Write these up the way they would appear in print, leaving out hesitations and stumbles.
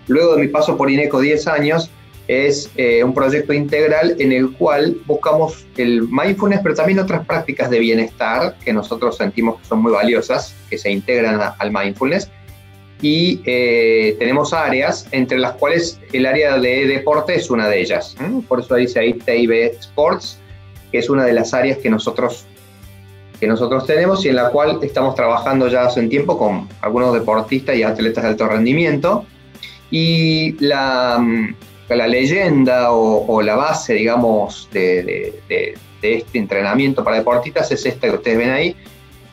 luego de mi paso por INECO 10 años, es un proyecto integral en el cual buscamos el mindfulness, pero también otras prácticas de bienestar que nosotros sentimos que son muy valiosas, que se integran al mindfulness. Y tenemos áreas, entre las cuales el área de deporte es una de ellas. Por eso dice ahí TIB Sports, que es una de las áreas que nosotros tenemos y en la cual estamos trabajando ya hace un tiempo con algunos deportistas y atletas de alto rendimiento. Y la leyenda o la base, digamos, de este entrenamiento para deportistas es esta que ustedes ven ahí: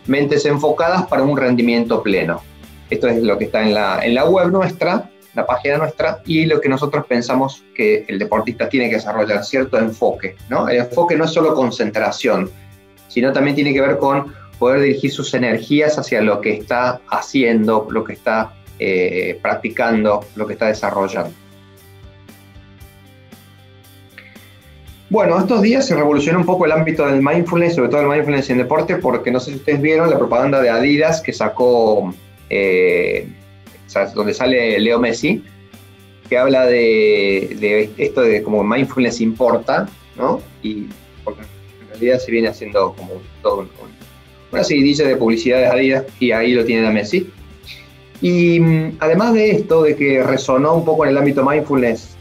mentes enfocadas para un rendimiento pleno. Esto es lo que está en la web nuestra, la página nuestra, y lo que nosotros pensamos que el deportista tiene que desarrollar: cierto enfoque, ¿no? El enfoque no es solo concentración, sino también tiene que ver con poder dirigir sus energías hacia lo que está haciendo, lo que está practicando, lo que está desarrollando. Bueno, estos días se revolucionó un poco el ámbito del mindfulness, sobre todo el mindfulness en deporte, porque no sé si ustedes vieron la propaganda de Adidas que sacó, donde sale Leo Messi, que habla de esto de como mindfulness importa, ¿no? Y porque en realidad se viene haciendo como todo una seguidilla de publicidades Adidas, y ahí lo tienen a Messi. Y además de esto, de que resonó un poco en el ámbito mindfulness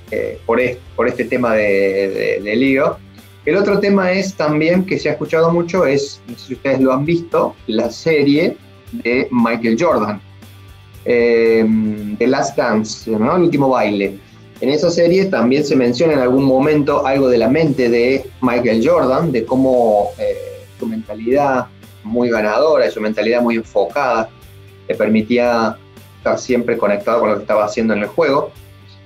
por este tema de Leo, el otro tema es también, que se ha escuchado mucho, es, no sé si ustedes lo han visto, la serie de Michael Jordan, The Last Dance, ¿no? El último baile. En esa serie también se menciona en algún momento algo de la mente de Michael Jordan, de cómo su mentalidad muy ganadora y su mentalidad muy enfocada le permitía estar siempre conectado con lo que estaba haciendo en el juego.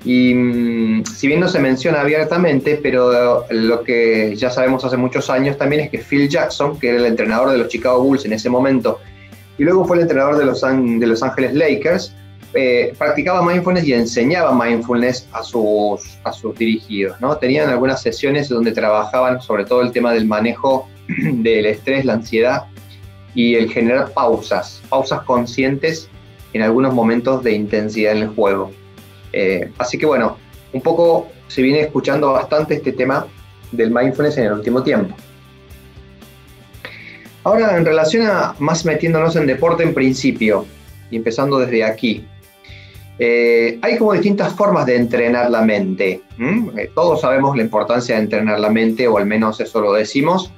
Y si bien no se menciona abiertamente, pero lo que ya sabemos hace muchos años también es que Phil Jackson, que era el entrenador de los Chicago Bulls en ese momento, y luego fue el entrenador de Los Ángeles Lakers, practicaba mindfulness y enseñaba mindfulness a sus dirigidos, ¿no? Tenían algunas sesiones donde trabajaban sobre todo el tema del manejo del estrés, la ansiedad y el generar pausas conscientes en algunos momentos de intensidad en el juego. Así que bueno, un poco se viene escuchando bastante este tema del mindfulness en el último tiempo. Ahora, en relación a más metiéndonos en deporte en principio, y empezando desde aquí, hay como distintas formas de entrenar la mente. Todos sabemos la importancia de entrenar la mente, o al menos eso lo decimos.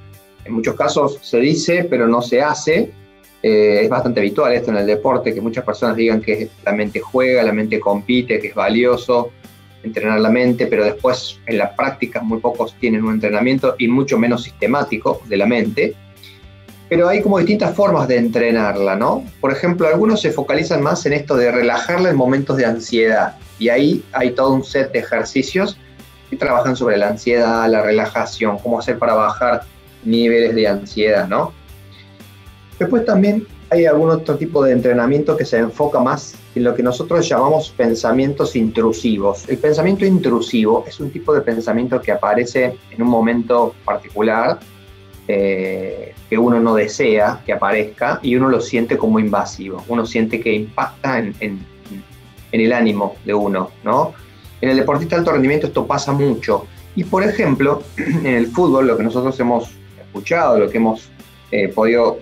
En muchos casos se dice, pero no se hace. Es bastante habitual esto en el deporte, que muchas personas digan que la mente juega, la mente compite, que es valioso entrenar la mente, pero después en la práctica muy pocos tienen un entrenamiento, y mucho menos sistemático, de la mente. Pero hay como distintas formas de entrenarla, ¿no? Por ejemplo, algunos se focalizan más en esto de relajarla en momentos de ansiedad, y ahí hay todo un set de ejercicios que trabajan sobre la ansiedad, la relajación, cómo hacer para bajar niveles de ansiedad, ¿no? Después también hay algún otro tipo de entrenamiento que se enfoca más en lo que nosotros llamamos pensamientos intrusivos. El pensamiento intrusivo es un tipo de pensamiento que aparece en un momento particular, que uno no desea que aparezca, y uno lo siente como invasivo. Uno siente que impacta en el ánimo de uno, ¿no? En el deportista de alto rendimiento esto pasa mucho. Y por ejemplo, en el fútbol, lo que nosotros hemos escuchado, lo que hemos podido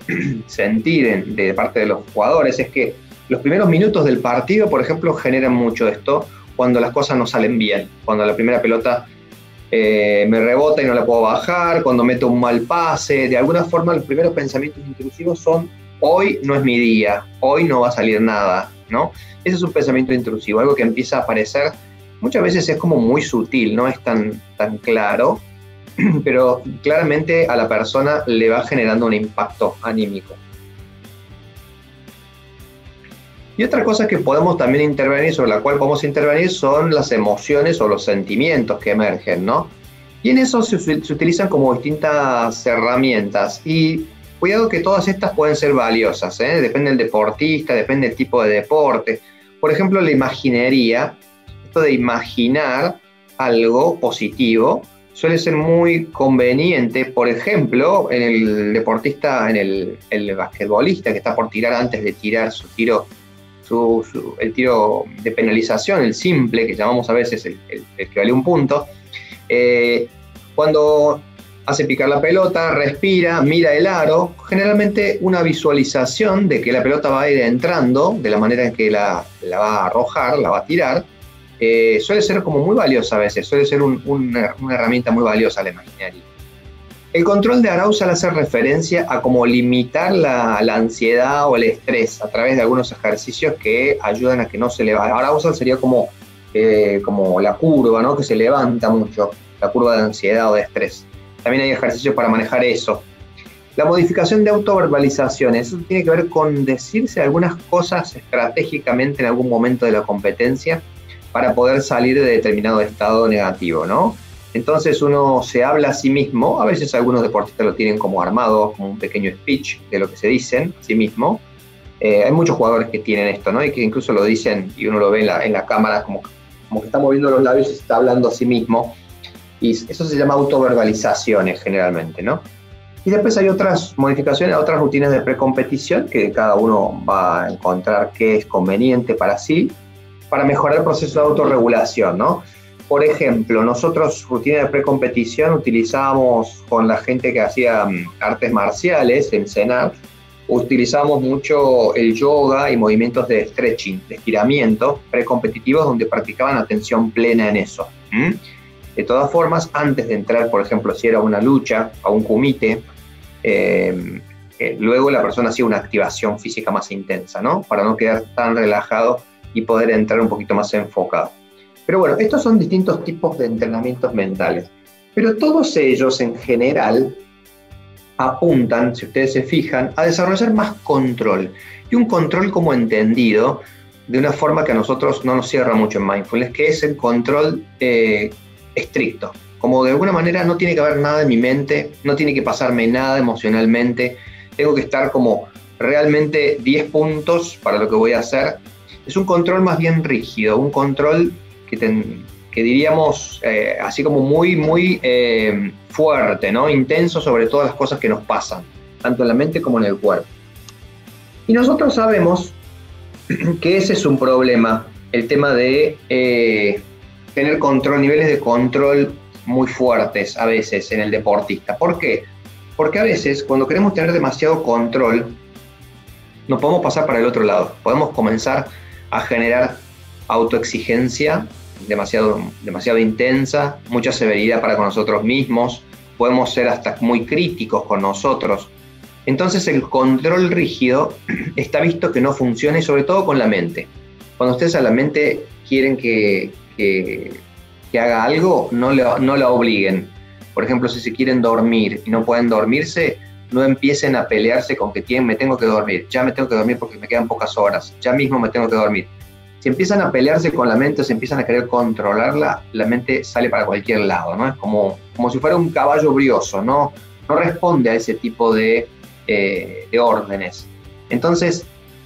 sentir de parte de los jugadores, es que los primeros minutos del partido, por ejemplo, generan mucho esto cuando las cosas no salen bien, cuando la primera pelota me rebota y no la puedo bajar, cuando meto un mal pase. De alguna forma los primeros pensamientos intrusivos son: hoy no es mi día, hoy no va a salir nada, ¿no? Ese es un pensamiento intrusivo, algo que empieza a aparecer, muchas veces es como muy sutil, no es tan claro, pero claramente a la persona le va generando un impacto anímico. Y otra cosa que podemos también intervenir, sobre la cual podemos intervenir, son las emociones o los sentimientos que emergen, ¿no? Y en eso se utilizan como distintas herramientas. Y cuidado que todas estas pueden ser valiosas, ¿eh? Depende del deportista, depende del tipo de deporte. Por ejemplo, la imaginería, esto de imaginar algo positivo, suele ser muy conveniente, por ejemplo, en el deportista, en el basquetbolista que está por tirar, antes de tirar su tiro el tiro de penalización, el simple, que llamamos a veces el que vale un punto, cuando hace picar la pelota, respira, mira el aro, generalmente una visualización de que la pelota va a ir entrando de la manera en que la va a arrojar, la va a tirar, suele ser como muy valiosa a veces, suele ser una herramienta muy valiosa la imaginería. El control de arousal hace referencia a cómo limitar la ansiedad o el estrés a través de algunos ejercicios que ayudan a que no se levante. Arousal sería como la curva, ¿no? Que se levanta mucho, la curva de ansiedad o de estrés. También hay ejercicios para manejar eso. La modificación de autoverbalizaciones, eso tiene que ver con decirse algunas cosas estratégicamente en algún momento de la competencia para poder salir de determinado estado negativo, ¿no? Entonces uno se habla a sí mismo, a veces algunos deportistas lo tienen como armado, como un pequeño speech de lo que se dicen a sí mismo. Hay muchos jugadores que tienen esto, ¿no? Y que incluso lo dicen y uno lo ve en la cámara como que está moviendo los labios y se está hablando a sí mismo. Y eso se llama autoverbalizaciones generalmente, ¿no? Y después hay otras modificaciones, otras rutinas de precompetición que cada uno va a encontrar qué es conveniente para sí, para mejorar el proceso de autorregulación, ¿no? Por ejemplo, nosotros, rutina de precompetición, utilizábamos con la gente que hacía artes marciales en CENAR, utilizábamos mucho el yoga y movimientos de stretching, de estiramiento precompetitivos donde practicaban atención plena en eso. De todas formas, antes de entrar, por ejemplo, si era una lucha, a un kumite, luego la persona hacía una activación física más intensa, ¿no? Para no quedar tan relajado y poder entrar un poquito más enfocado. Pero bueno, estos son distintos tipos de entrenamientos mentales. Pero todos ellos en general apuntan, si ustedes se fijan, a desarrollar más control. Y un control como entendido de una forma que a nosotros no nos cierra mucho en mindfulness, que es el control estricto. Como de alguna manera no tiene que haber nada en mi mente, no tiene que pasarme nada emocionalmente, tengo que estar como realmente 10 puntos para lo que voy a hacer. Es un control más bien rígido, un control que diríamos así como muy fuerte, ¿no? Intenso sobre todas las cosas que nos pasan, tanto en la mente como en el cuerpo. Y nosotros sabemos que ese es un problema, el tema de tener control, niveles de control muy fuertes a veces en el deportista. ¿Por qué? Porque a veces cuando queremos tener demasiado control, nos podemos pasar para el otro lado, podemos comenzar a generar autoexigencia demasiado intensa, mucha severidad para con nosotros mismos, podemos ser hasta muy críticos con nosotros. Entonces el control rígido está visto que no funciona y sobre todo con la mente. Cuando ustedes a la mente quieren que haga algo, no la obliguen. Por ejemplo, si se quieren dormir y no pueden dormirse, no empiecen a pelearse con que me tengo que dormir, ya me tengo que dormir porque me quedan pocas horas, ya mismo me tengo que dormir. Si empiezan a pelearse con la mente o se empiezan a querer controlarla, la mente sale para cualquier lado, ¿no? Es como si fuera un caballo brioso, no responde a ese tipo de órdenes. Entonces,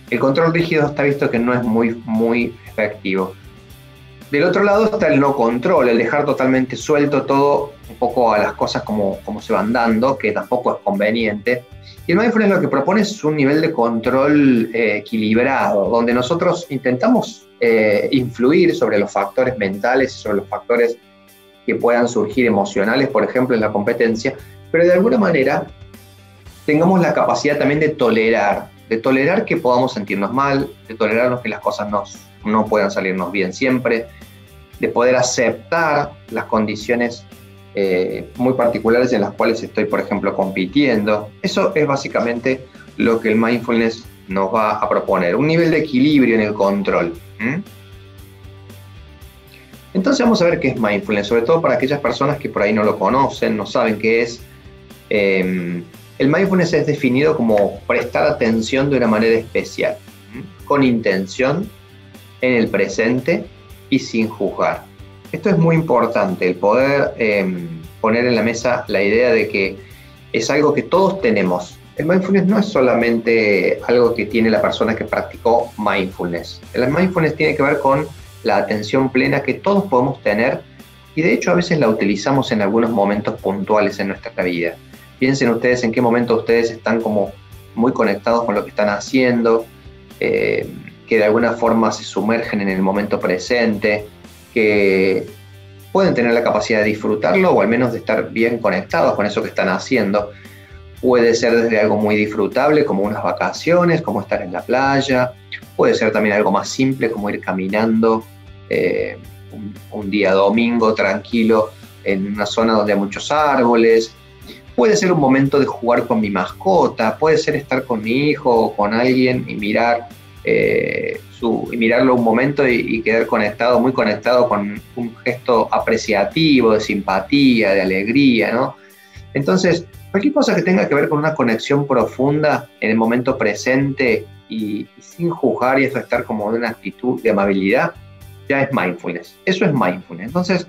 el control rígido está visto que no es muy efectivo. Del otro lado está el no control, el dejar totalmente suelto todo un poco a las cosas como se van dando, que tampoco es conveniente. Y el mindfulness lo que propone es un nivel de control equilibrado, donde nosotros intentamos influir sobre los factores mentales y sobre los factores que puedan surgir emocionales, por ejemplo, en la competencia, pero de alguna manera tengamos la capacidad también de tolerar que podamos sentirnos mal, de tolerar que las cosas no puedan salirnos bien siempre, de poder aceptar las condiciones muy particulares en las cuales estoy, por ejemplo, compitiendo. Eso es básicamente lo que el mindfulness nos va a proponer, un nivel de equilibrio en el control. Entonces vamos a ver qué es mindfulness, sobre todo para aquellas personas que por ahí no lo conocen, no saben qué es. El mindfulness es definido como prestar atención de una manera especial, con intención, en el presente y sin juzgar. Esto es muy importante, el poder poner en la mesa la idea de que es algo que todos tenemos. El mindfulness no es solamente algo que tiene la persona que practicó mindfulness. El mindfulness tiene que ver con la atención plena que todos podemos tener y de hecho a veces la utilizamos en algunos momentos puntuales en nuestra vida. Piensen ustedes en qué momento ustedes están como muy conectados con lo que están haciendo, qué que de alguna forma se sumergen en el momento presente, que pueden tener la capacidad de disfrutarlo o al menos de estar bien conectados con eso que están haciendo. Puede ser desde algo muy disfrutable como unas vacaciones, como estar en la playa. Puede ser también algo más simple como ir caminando un día domingo tranquilo en una zona donde hay muchos árboles. Puede ser un momento de jugar con mi mascota, puede ser estar con mi hijo o con alguien y mirarlo un momento y quedar conectado, muy conectado con un gesto apreciativo, de simpatía, de alegría, ¿no? Entonces, cualquier cosa que tenga que ver con una conexión profunda en el momento presente y sin juzgar y eso estar como de una actitud de amabilidad, ya es mindfulness. Eso es mindfulness. Entonces,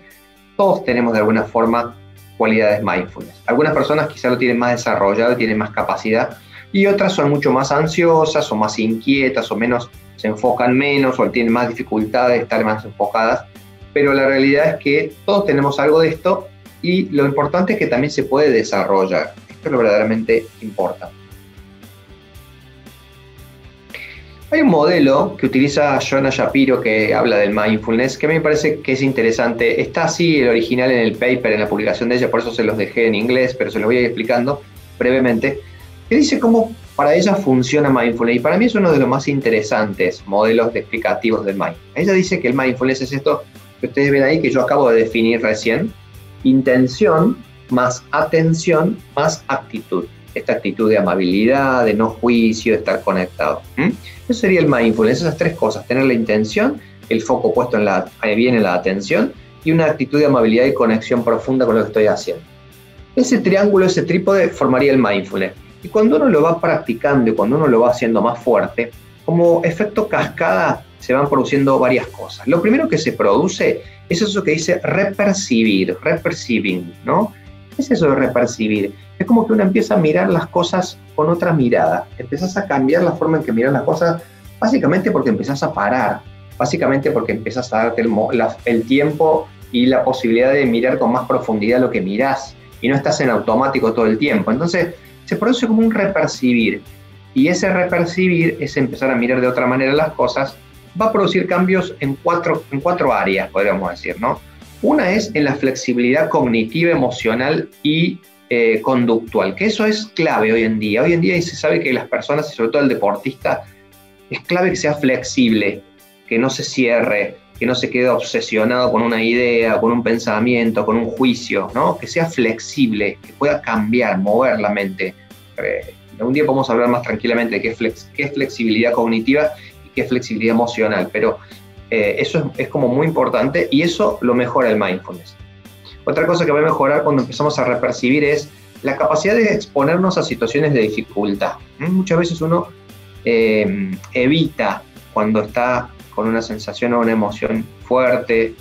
todos tenemos de alguna forma cualidades mindfulness. Algunas personas quizá lo tienen más desarrollado, tienen más capacidad, y otras son mucho más ansiosas o más inquietas o menos, se enfocan menos o tienen más dificultad de estar más enfocadas, pero la realidad es que todos tenemos algo de esto y lo importante es que también se puede desarrollar. Esto es lo verdaderamente importante. Hay un modelo que utiliza Jonah Shapiro que habla del mindfulness, que a mí me parece que es interesante. Está así el original en el paper, en la publicación de ella, por eso se los dejé en inglés, pero se los voy a ir explicando brevemente, que dice cómo para ella funciona mindfulness, y para mí es uno de los más interesantes modelos explicativos del mindfulness. Ella dice que el mindfulness es esto que ustedes ven ahí, que yo acabo de definir recién: intención más atención más actitud. Esta actitud de amabilidad, de no juicio, de estar conectado. Eso sería el mindfulness, esas tres cosas: tener la intención, el foco puesto en la atención y una actitud de amabilidad y conexión profunda con lo que estoy haciendo. Ese triángulo, ese trípode formaría el mindfulness. Y cuando uno lo va practicando y cuando uno lo va haciendo más fuerte, como efecto cascada se van produciendo varias cosas. Lo primero que se produce es eso que dice repercibir, reperceiving, ¿no? ¿Qué es eso de repercibir? Es como que uno empieza a mirar las cosas con otra mirada. Empezás a cambiar la forma en que miras las cosas, básicamente porque empezás a parar, básicamente porque empezás a darte el tiempo y la posibilidad de mirar con más profundidad lo que mirás y no estás en automático todo el tiempo. Entonces se produce como un repercibir, y ese repercibir, ese empezar a mirar de otra manera las cosas, va a producir cambios en cuatro áreas, podríamos decir, ¿no? Una es en la flexibilidad cognitiva, emocional y conductual, que eso es clave hoy en día. Hoy en día se sabe que las personas, y sobre todo el deportista, es clave que sea flexible, que no se cierre, que no se quede obsesionado con una idea, con un pensamiento, con un juicio, ¿no? Que sea flexible, que pueda cambiar, mover la mente. Un día podemos hablar más tranquilamente de qué es flexibilidad cognitiva y qué es flexibilidad emocional, pero eso es como muy importante y eso lo mejora el mindfulness. Otra cosa que va a mejorar cuando empezamos a repercibir es la capacidad de exponernos a situaciones de dificultad. Muchas veces uno evita cuando está con una sensación o una emoción fuerte,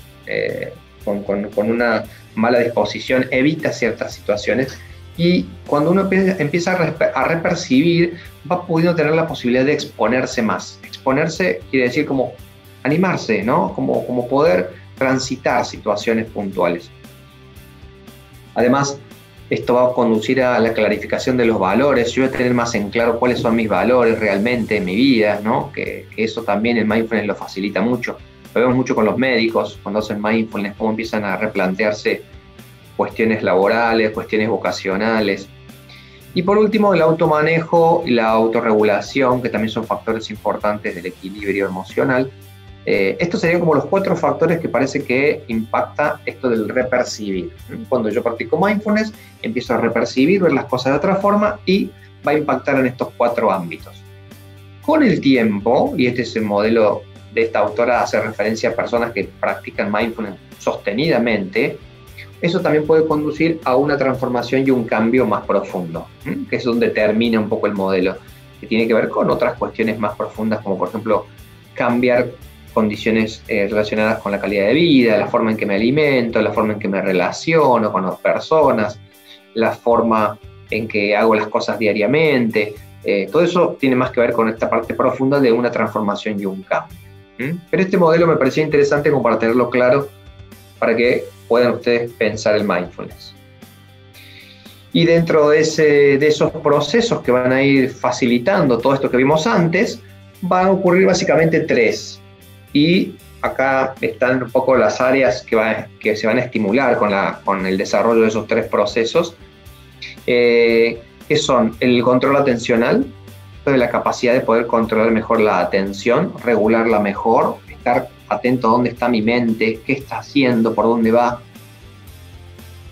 con una mala disposición, evita ciertas situaciones, y cuando uno empieza a repercibir, va pudiendo tener la posibilidad de exponerse más. Exponerse quiere decir como animarse, ¿no? Como poder transitar situaciones puntuales. Además, esto va a conducir a la clarificación de los valores. Yo voy a tener más en claro cuáles son mis valores realmente en mi vida, ¿no? Que eso también el mindfulness lo facilita mucho. Lo vemos mucho con los médicos, cuando hacen mindfulness, cómo empiezan a replantearse cuestiones laborales, cuestiones vocacionales. Y por último, el automanejo y la autorregulación, que también son factores importantes del equilibrio emocional. Estos serían como los 4 factores que parece que impacta esto del repercibir. Cuando yo practico mindfulness, empiezo a repercibir, ver las cosas de otra forma y va a impactar en estos 4 ámbitos. Con el tiempo, y este es el modelo de esta autora, hace referencia a personas que practican mindfulness sostenidamente, eso también puede conducir a una transformación y un cambio más profundo, que es donde termina un poco el modelo, que tiene que ver con otras cuestiones más profundas, como por ejemplo cambiar condiciones relacionadas con la calidad de vida, la forma en que me alimento, la forma en que me relaciono con las personas, la forma en que hago las cosas diariamente. Todo eso tiene más que ver con esta parte profunda de una transformación y un cambio. Pero este modelo me parecía interesante como para tenerlo claro, para que puedan ustedes pensar el mindfulness. Y dentro de esos procesos que van a ir facilitando todo esto que vimos antes, van a ocurrir básicamente tres. Y acá están un poco las áreas que se van a estimular con el desarrollo de esos tres procesos, que son el control atencional, entonces la capacidad de poder controlar mejor la atención, regularla mejor, estar atento a dónde está mi mente, qué está haciendo, por dónde va.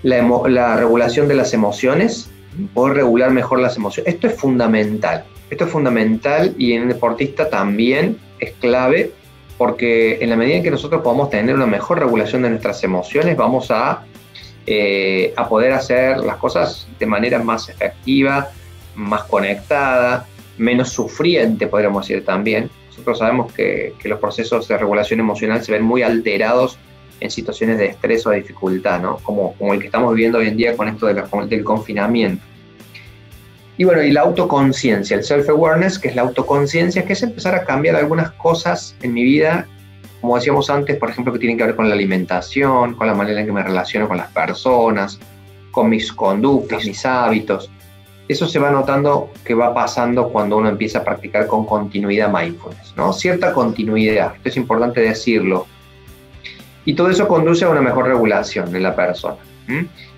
La regulación de las emociones, poder regular mejor las emociones. Esto es fundamental y en un deportista también es clave, porque en la medida en que nosotros podamos tener una mejor regulación de nuestras emociones, vamos a poder hacer las cosas de manera más efectiva, más conectada, menos sufriente, podríamos decir también. Nosotros sabemos que los procesos de regulación emocional se ven muy alterados en situaciones de estrés o de dificultad, ¿no? Como el que estamos viviendo hoy en día con esto del confinamiento. Y bueno, y la autoconciencia, el self-awareness, que es la autoconciencia, que es empezar a cambiar algunas cosas en mi vida, como decíamos antes, por ejemplo, que tienen que ver con la alimentación, con la manera en que me relaciono con las personas, con mis conductas, mis hábitos. Eso se va notando que va pasando cuando uno empieza a practicar con continuidad mindfulness, ¿no? Cierta continuidad, esto es importante decirlo. Y todo eso conduce a una mejor regulación en la persona.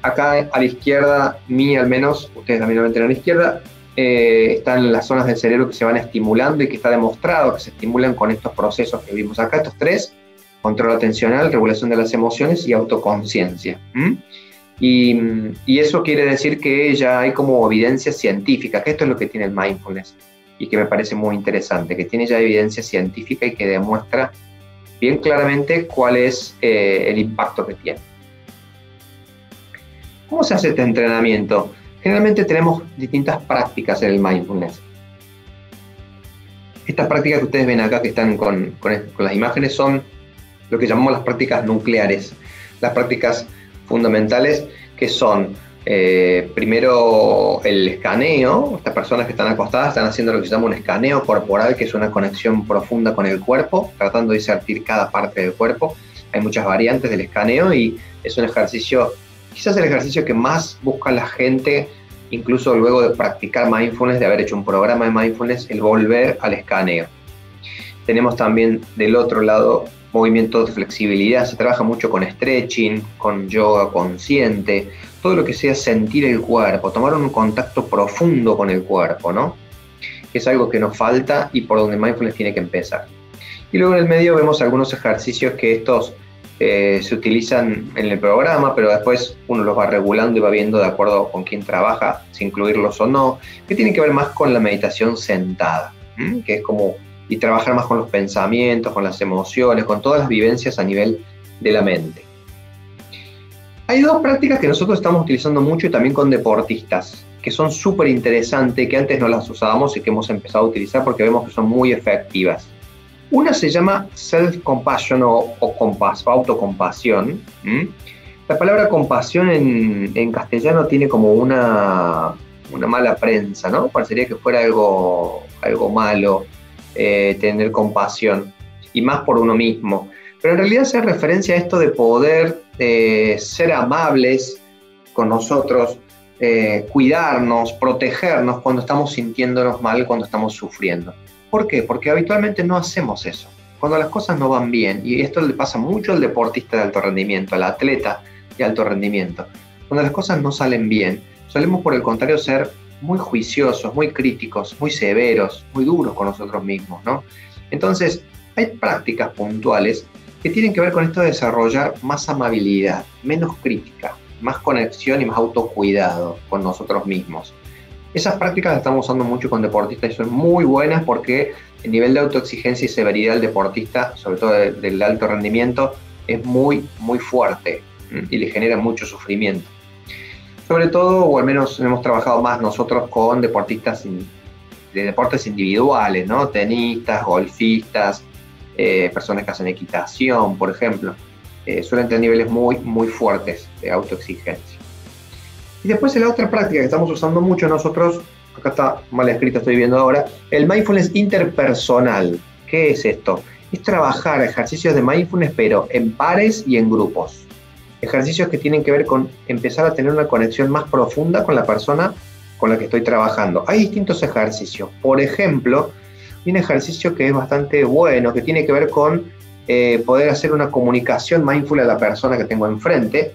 Acá a la izquierda, mía al menos, ustedes también lo ven a la izquierda, están las zonas del cerebro que se van estimulando y que está demostrado que se estimulan con estos procesos que vimos acá, estos tres: control atencional, regulación de las emociones y autoconciencia. Y eso quiere decir que ya hay como evidencia científica, que esto es lo que tiene el mindfulness y que me parece muy interesante, que tiene ya evidencia científica y que demuestra bien claramente cuál es el impacto que tiene. ¿Cómo se hace este entrenamiento? Generalmente tenemos distintas prácticas en el mindfulness. Estas prácticas que ustedes ven acá, que están con las imágenes, son lo que llamamos las prácticas nucleares. Las prácticas fundamentales, que son primero el escaneo. Estas personas que están acostadas están haciendo lo que se llama un escaneo corporal, que es una conexión profunda con el cuerpo, tratando de sentir cada parte del cuerpo. Hay muchas variantes del escaneo y es un ejercicio, quizás el ejercicio que más busca la gente, incluso luego de practicar mindfulness, de haber hecho un programa de mindfulness, el volver al escaneo. Tenemos también del otro lado movimientos de flexibilidad, se trabaja mucho con stretching, con yoga consciente, todo lo que sea sentir el cuerpo, tomar un contacto profundo con el cuerpo, ¿no? Que es algo que nos falta y por donde mindfulness tiene que empezar. Y luego en el medio vemos algunos ejercicios que estos se utilizan en el programa, pero después uno los va regulando y va viendo de acuerdo con quién trabaja, si incluirlos o no, que tienen que ver más con la meditación sentada, que es como y trabajar más con los pensamientos, con las emociones, con todas las vivencias a nivel de la mente. Hay dos prácticas que nosotros estamos utilizando mucho y también con deportistas, que son súper interesantes, que antes no las usábamos y que hemos empezado a utilizar porque vemos que son muy efectivas. Una se llama self-compassion o autocompasión. La palabra compasión en castellano tiene como una mala prensa, ¿no? Parecería que fuera algo malo. Tener compasión, y más por uno mismo, pero en realidad hace referencia a esto de poder ser amables con nosotros, cuidarnos, protegernos cuando estamos sintiéndonos mal, cuando estamos sufriendo. ¿Por qué? Porque habitualmente no hacemos eso. Cuando las cosas no van bien, y esto le pasa mucho al deportista de alto rendimiento, al atleta de alto rendimiento, cuando las cosas no salen bien, solemos por el contrario ser muy juiciosos, muy críticos, muy severos, muy duros con nosotros mismos, ¿no? Entonces, hay prácticas puntuales que tienen que ver con esto de desarrollar más amabilidad, menos crítica, más conexión y más autocuidado con nosotros mismos. Esas prácticas las estamos usando mucho con deportistas y son muy buenas porque el nivel de autoexigencia y severidad del deportista, sobre todo del alto rendimiento, es muy, muy fuerte y le genera mucho sufrimiento. Sobre todo, o al menos hemos trabajado más nosotros con deportistas de deportes individuales, ¿no? Tenistas, golfistas, personas que hacen equitación, por ejemplo. Suelen tener niveles muy, muy fuertes de autoexigencia. Y después la otra práctica que estamos usando mucho nosotros, acá está mal escrito, estoy viendo ahora, el mindfulness interpersonal. ¿Qué es esto? Es trabajar ejercicios de mindfulness, pero en pares y en grupos. Ejercicios que tienen que ver con empezar a tener una conexión más profunda con la persona con la que estoy trabajando. Hay distintos ejercicios. Por ejemplo, y un ejercicio que es bastante bueno, que tiene que ver con poder hacer una comunicación mindful a la persona que tengo enfrente,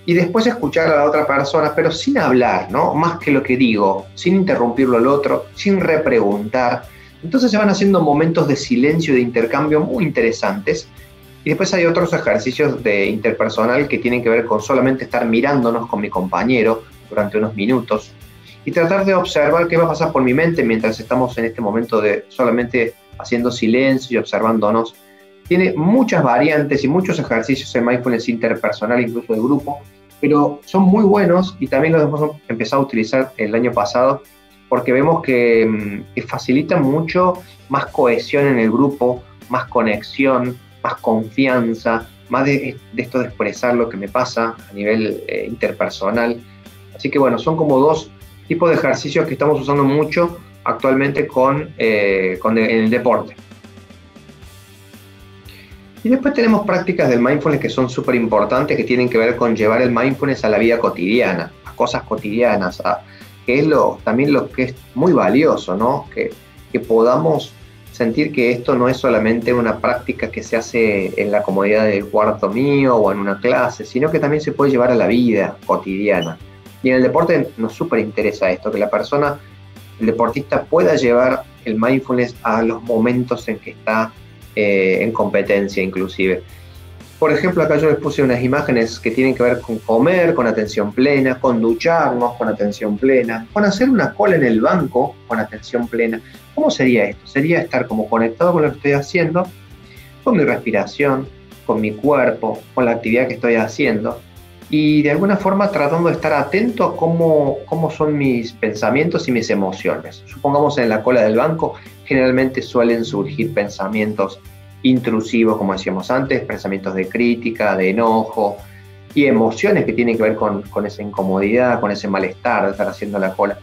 y después escuchar a la otra persona, pero sin hablar, ¿no? Más que lo que digo, sin interrumpirlo al otro, sin repreguntar. Entonces se van haciendo momentos de silencio y de intercambio muy interesantes. Y después hay otros ejercicios de interpersonal que tienen que ver con solamente estar mirándonos con mi compañero durante unos minutos y tratar de observar qué va a pasar por mi mente mientras estamos en este momento de solamente haciendo silencio y observándonos. Tiene muchas variantes y muchos ejercicios en mindfulness interpersonal, incluso de grupo, pero son muy buenos y también los hemos empezado a utilizar el año pasado porque vemos que facilitan mucho más cohesión en el grupo, más conexión, más confianza, más de esto de expresar lo que me pasa a nivel interpersonal. Así que bueno, son como dos tipos de ejercicios que estamos usando mucho actualmente en el deporte. Y después tenemos prácticas del mindfulness que son súper importantes, que tienen que ver con llevar el mindfulness a la vida cotidiana, a cosas cotidianas, que es también lo que es muy valioso, ¿no? Que podamos sentir que esto no es solamente una práctica que se hace en la comodidad del cuarto mío o en una clase, sino que también se puede llevar a la vida cotidiana. Y en el deporte nos súper interesa esto, que el deportista pueda llevar el mindfulness a los momentos en que está en competencia inclusive. Por ejemplo, acá yo les puse unas imágenes que tienen que ver con comer con atención plena, con ducharnos con atención plena, con hacer una cola en el banco con atención plena. ¿Cómo sería esto? Sería estar como conectado con lo que estoy haciendo, con mi respiración, con mi cuerpo, con la actividad que estoy haciendo y de alguna forma tratando de estar atento a cómo son mis pensamientos y mis emociones. Supongamos en la cola del banco, generalmente suelen surgir pensamientos intrusivos, como decíamos antes, pensamientos de crítica, de enojo y emociones que tienen que ver con esa incomodidad, con ese malestar de estar haciendo la cola.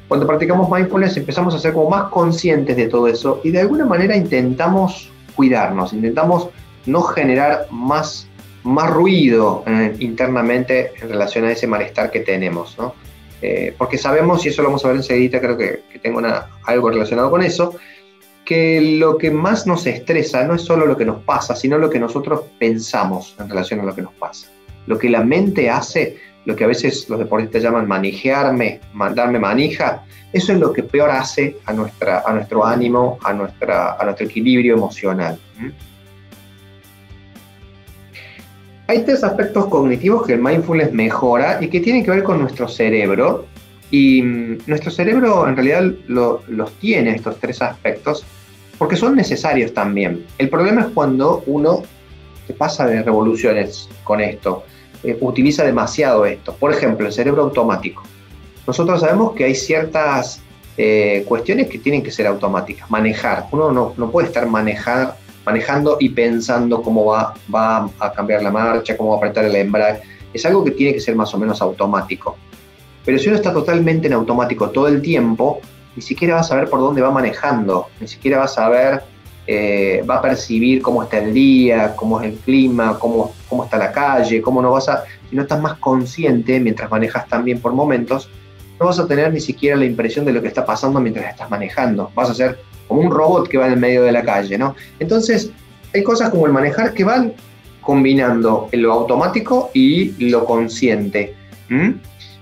Cuando practicamos mindfulness empezamos a ser como más conscientes de todo eso y de alguna manera intentamos cuidarnos, intentamos no generar más ruido internamente en relación a ese malestar que tenemos, ¿no? Porque sabemos, y eso lo vamos a ver enseguida, creo que tengo algo relacionado con eso, que lo que más nos estresa no es solo lo que nos pasa, sino lo que nosotros pensamos en relación a lo que nos pasa. Lo que la mente hace, lo que a veces los deportistas llaman manejarme, darme manija, eso es lo que peor hace a nuestro ánimo, a nuestro equilibrio emocional. Hay 3 aspectos cognitivos que el mindfulness mejora y que tienen que ver con nuestro cerebro. Y nuestro cerebro en realidad los tiene, estos 3 aspectos, porque son necesarios también. El problema es cuando uno se pasa de revoluciones con esto, utiliza demasiado esto. Por ejemplo, el cerebro automático. Nosotros sabemos que hay ciertas cuestiones que tienen que ser automáticas. Manejar. Uno no puede estar manejando y pensando cómo va a cambiar la marcha, cómo va a apretar el embrague. Es algo que tiene que ser más o menos automático. Pero si uno está totalmente en automático todo el tiempo, ni siquiera va a saber por dónde va manejando, ni siquiera va a saber, va a percibir cómo está el día, cómo es el clima, cómo está la calle, si no estás más consciente mientras manejas también por momentos, no vas a tener ni siquiera la impresión de lo que está pasando mientras estás manejando. Vas a ser como un robot que va en el medio de la calle, ¿no? Entonces, hay cosas como el manejar que van combinando lo automático y lo consciente.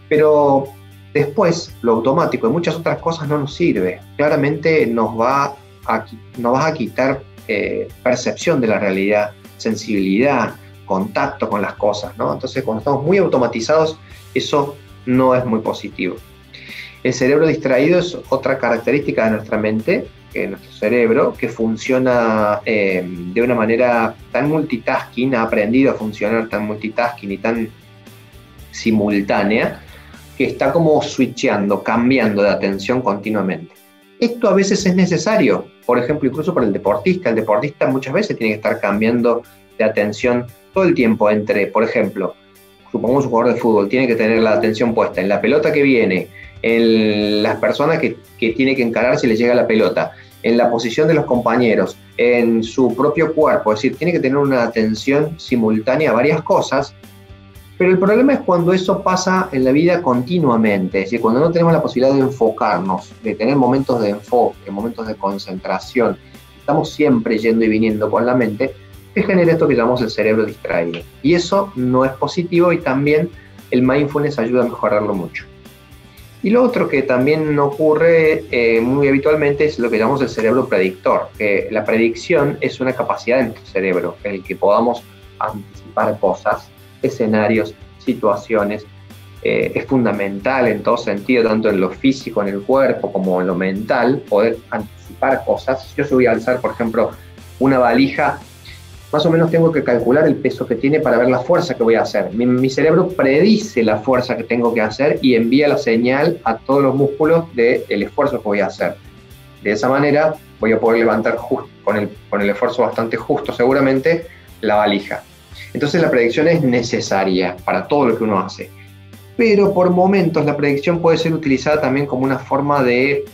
Pero después, lo automático y muchas otras cosas no nos sirve. Claramente nos vas a quitar percepción de la realidad, sensibilidad, contacto con las cosas, ¿no? Entonces, cuando estamos muy automatizados, eso no es muy positivo. El cerebro distraído es otra característica de nuestra mente, nuestro cerebro, que funciona de una manera tan multitasking, ha aprendido a funcionar tan multitasking y tan simultánea, que está como switcheando, cambiando de atención continuamente. Esto a veces es necesario, por ejemplo, incluso para el deportista. El deportista muchas veces tiene que estar cambiando de atención todo el tiempo entre, por ejemplo, supongamos un jugador de fútbol, tiene que tener la atención puesta en la pelota que viene, en las personas que tiene que encarar si le llega la pelota, en la posición de los compañeros, en su propio cuerpo, es decir, tiene que tener una atención simultánea a varias cosas. Pero el problema es cuando eso pasa en la vida continuamente, es decir, cuando no tenemos la posibilidad de enfocarnos, de tener momentos de enfoque, momentos de concentración, estamos siempre yendo y viniendo con la mente, que genera esto que llamamos el cerebro distraído. Y eso no es positivo y también el mindfulness ayuda a mejorarlo mucho. Y lo otro que también ocurre muy habitualmente es lo que llamamos el cerebro predictor, que la predicción es una capacidad de nuestro cerebro, el que podamos anticipar cosas, escenarios, situaciones. Es fundamental en todo sentido, tanto en lo físico, en el cuerpo, como en lo mental, poder anticipar cosas. Yo si voy a alzar, por ejemplo, una valija, más o menos tengo que calcular el peso que tiene para ver la fuerza que voy a hacer. Mi cerebro predice la fuerza que tengo que hacer y envía la señal a todos los músculos del esfuerzo que voy a hacer. De esa manera voy a poder levantar con el esfuerzo bastante justo seguramente la valija. Entonces la predicción es necesaria para todo lo que uno hace. Pero por momentos la predicción puede ser utilizada también como una forma de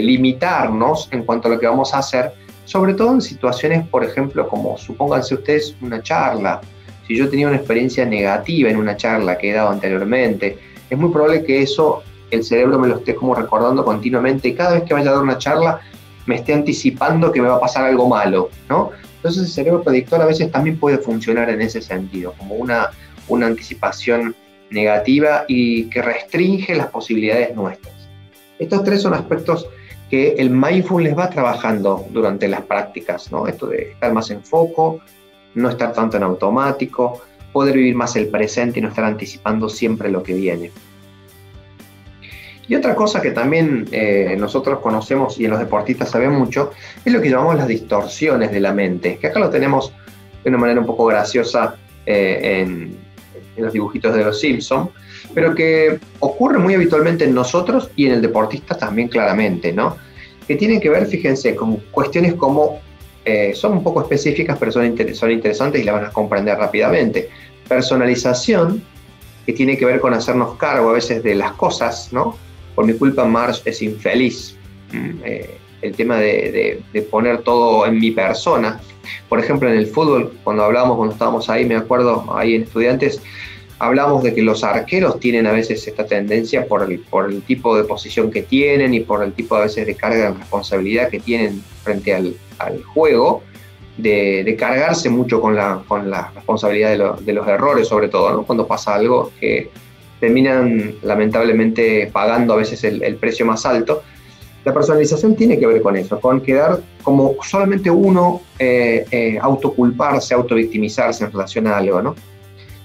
limitarnos en cuanto a lo que vamos a hacer, sobre todo en situaciones, por ejemplo, como supónganse ustedes una charla. Si yo tenía una experiencia negativa en una charla que he dado anteriormente, es muy probable que eso el cerebro me lo esté como recordando continuamente y cada vez que vaya a dar una charla me esté anticipando que me va a pasar algo malo, ¿no? Entonces el cerebro predictor a veces también puede funcionar en ese sentido, como una anticipación negativa y que restringe las posibilidades nuestras. Estos tres son aspectos que el mindfulness va trabajando durante las prácticas, ¿no? Esto de estar más en foco, no estar tanto en automático, poder vivir más el presente y no estar anticipando siempre lo que viene. Y otra cosa que también nosotros conocemos y en los deportistas saben mucho, es lo que llamamos las distorsiones de la mente, que acá lo tenemos de una manera un poco graciosa en los dibujitos de los Simpsons, pero que ocurre muy habitualmente en nosotros y en el deportista también claramente, ¿no? Que tienen que ver, fíjense, con cuestiones como, son un poco específicas, pero son interesantes y las van a comprender rápidamente. Personalización, que tiene que ver con hacernos cargo a veces de las cosas, ¿no? Por mi culpa Marge es infeliz. El tema de poner todo en mi persona. Por ejemplo, en el fútbol, cuando estábamos ahí, me acuerdo, ahí en Estudiantes, hablamos de que los arqueros tienen a veces esta tendencia por el tipo de posición que tienen y por el tipo a veces de carga de responsabilidad que tienen frente al juego, de cargarse mucho con la responsabilidad de los errores, sobre todo, ¿no? Cuando pasa algo que terminan lamentablemente pagando a veces el precio más alto. La personalización tiene que ver con eso, con quedar como solamente uno autoculparse, autovictimizarse en relación a algo, ¿no?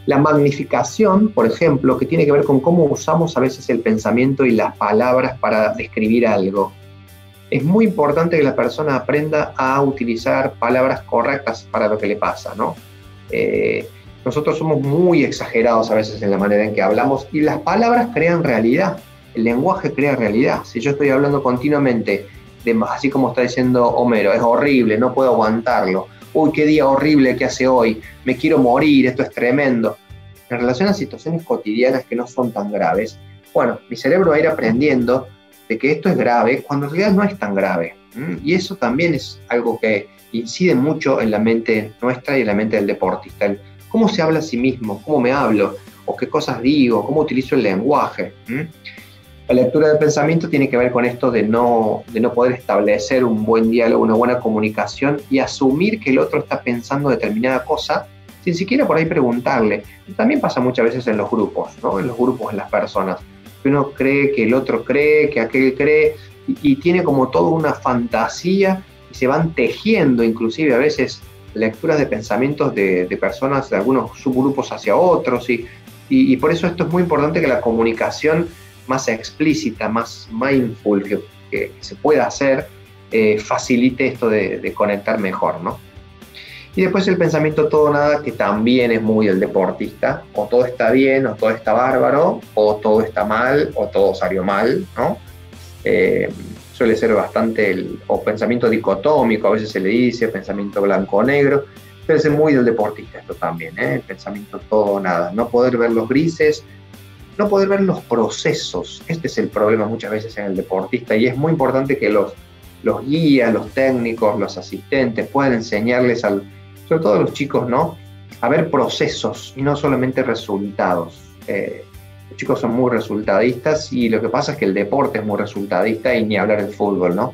La magnificación, por ejemplo, que tiene que ver con cómo usamos a veces el pensamiento y las palabras para describir algo. Es muy importante que la persona aprenda a utilizar palabras correctas para lo que le pasa, ¿no? Nosotros somos muy exagerados a veces en la manera en que hablamos y las palabras crean realidad, el lenguaje crea realidad. Si yo estoy hablando continuamente, así como está diciendo Homero, es horrible, no puedo aguantarlo, uy, qué día horrible que hace hoy, me quiero morir, esto es tremendo. En relación a situaciones cotidianas que no son tan graves, bueno, mi cerebro va a ir aprendiendo de que esto es grave cuando en realidad no es tan grave. Y eso también es algo que incide mucho en la mente nuestra y en la mente del deportista. Cómo se habla a sí mismo, cómo me hablo, o qué cosas digo, cómo utilizo el lenguaje. La lectura del pensamiento tiene que ver con esto de no poder establecer un buen diálogo, una buena comunicación y asumir que el otro está pensando determinada cosa sin siquiera por ahí preguntarle. También pasa muchas veces en los grupos, ¿no? En los grupos, en las personas. Uno cree que el otro cree, que aquel cree, y tiene como toda una fantasía y se van tejiendo inclusive a veces lecturas de pensamientos de personas de algunos subgrupos hacia otros y por eso esto es muy importante que la comunicación más explícita, más mindful que se pueda hacer, facilite esto de conectar mejor, ¿no? Y después el pensamiento todo o nada, que también es muy del deportista, o todo está bien, o todo está bárbaro, o todo está mal, o todo salió mal, ¿no? Suele ser bastante o pensamiento dicotómico, a veces se le dice, pensamiento blanco o negro, suele ser muy del deportista esto también, el pensamiento todo o nada, no poder ver los grises, no poder ver los procesos. Este es el problema muchas veces en el deportista y es muy importante que los guías, los técnicos, los asistentes puedan enseñarles sobre todo a los chicos, ¿no? a ver procesos y no solamente resultados. Los chicos son muy resultadistas y lo que pasa es que el deporte es muy resultadista y ni hablar del fútbol, ¿no?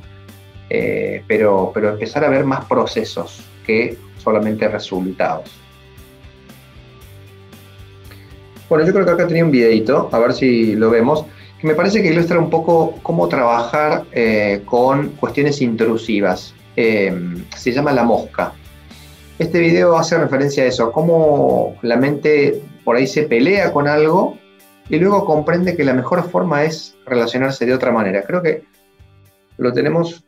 Pero empezar a ver más procesos que solamente resultados. Bueno, yo creo que acá tenía un videito, a ver si lo vemos, que me parece que ilustra un poco cómo trabajar con cuestiones intrusivas. Se llama La Mosca. Este video hace referencia a eso, cómo la mente por ahí se pelea con algo y luego comprende que la mejor forma es relacionarse de otra manera. Creo que lo tenemos.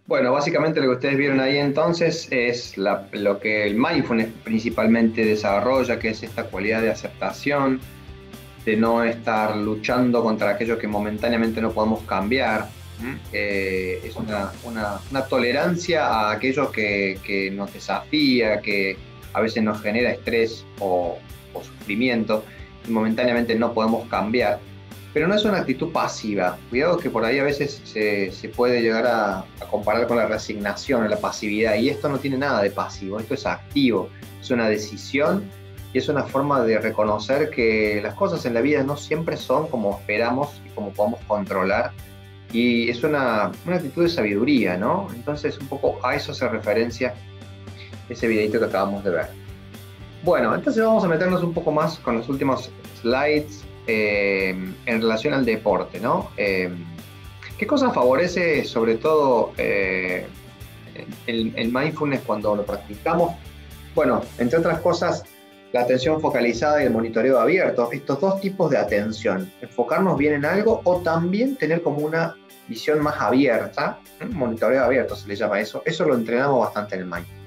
Bueno, básicamente lo que ustedes vieron ahí entonces es lo que el mindfulness principalmente desarrolla, que es esta cualidad de aceptación, de no estar luchando contra aquello que momentáneamente no podemos cambiar. Es una tolerancia a aquello que nos desafía, que a veces nos genera estrés o sufrimiento y momentáneamente no podemos cambiar. Pero no es una actitud pasiva. Cuidado que por ahí a veces se puede llegar a comparar con la resignación o la pasividad, y esto no tiene nada de pasivo, esto es activo, es una decisión y es una forma de reconocer que las cosas en la vida no siempre son como esperamos y como podemos controlar, y es una actitud de sabiduría, ¿no? Entonces un poco a eso se referencia ese videito que acabamos de ver. Bueno, entonces vamos a meternos un poco más con los últimos slides en relación al deporte, ¿no? ¿Qué cosa favorece sobre todo el mindfulness cuando lo practicamos? Bueno, entre otras cosas, la atención focalizada y el monitoreo abierto. Estos dos tipos de atención, enfocarnos bien en algo o también tener como una visión más abierta, monitoreo abierto se le llama eso lo entrenamos bastante en el mindfulness.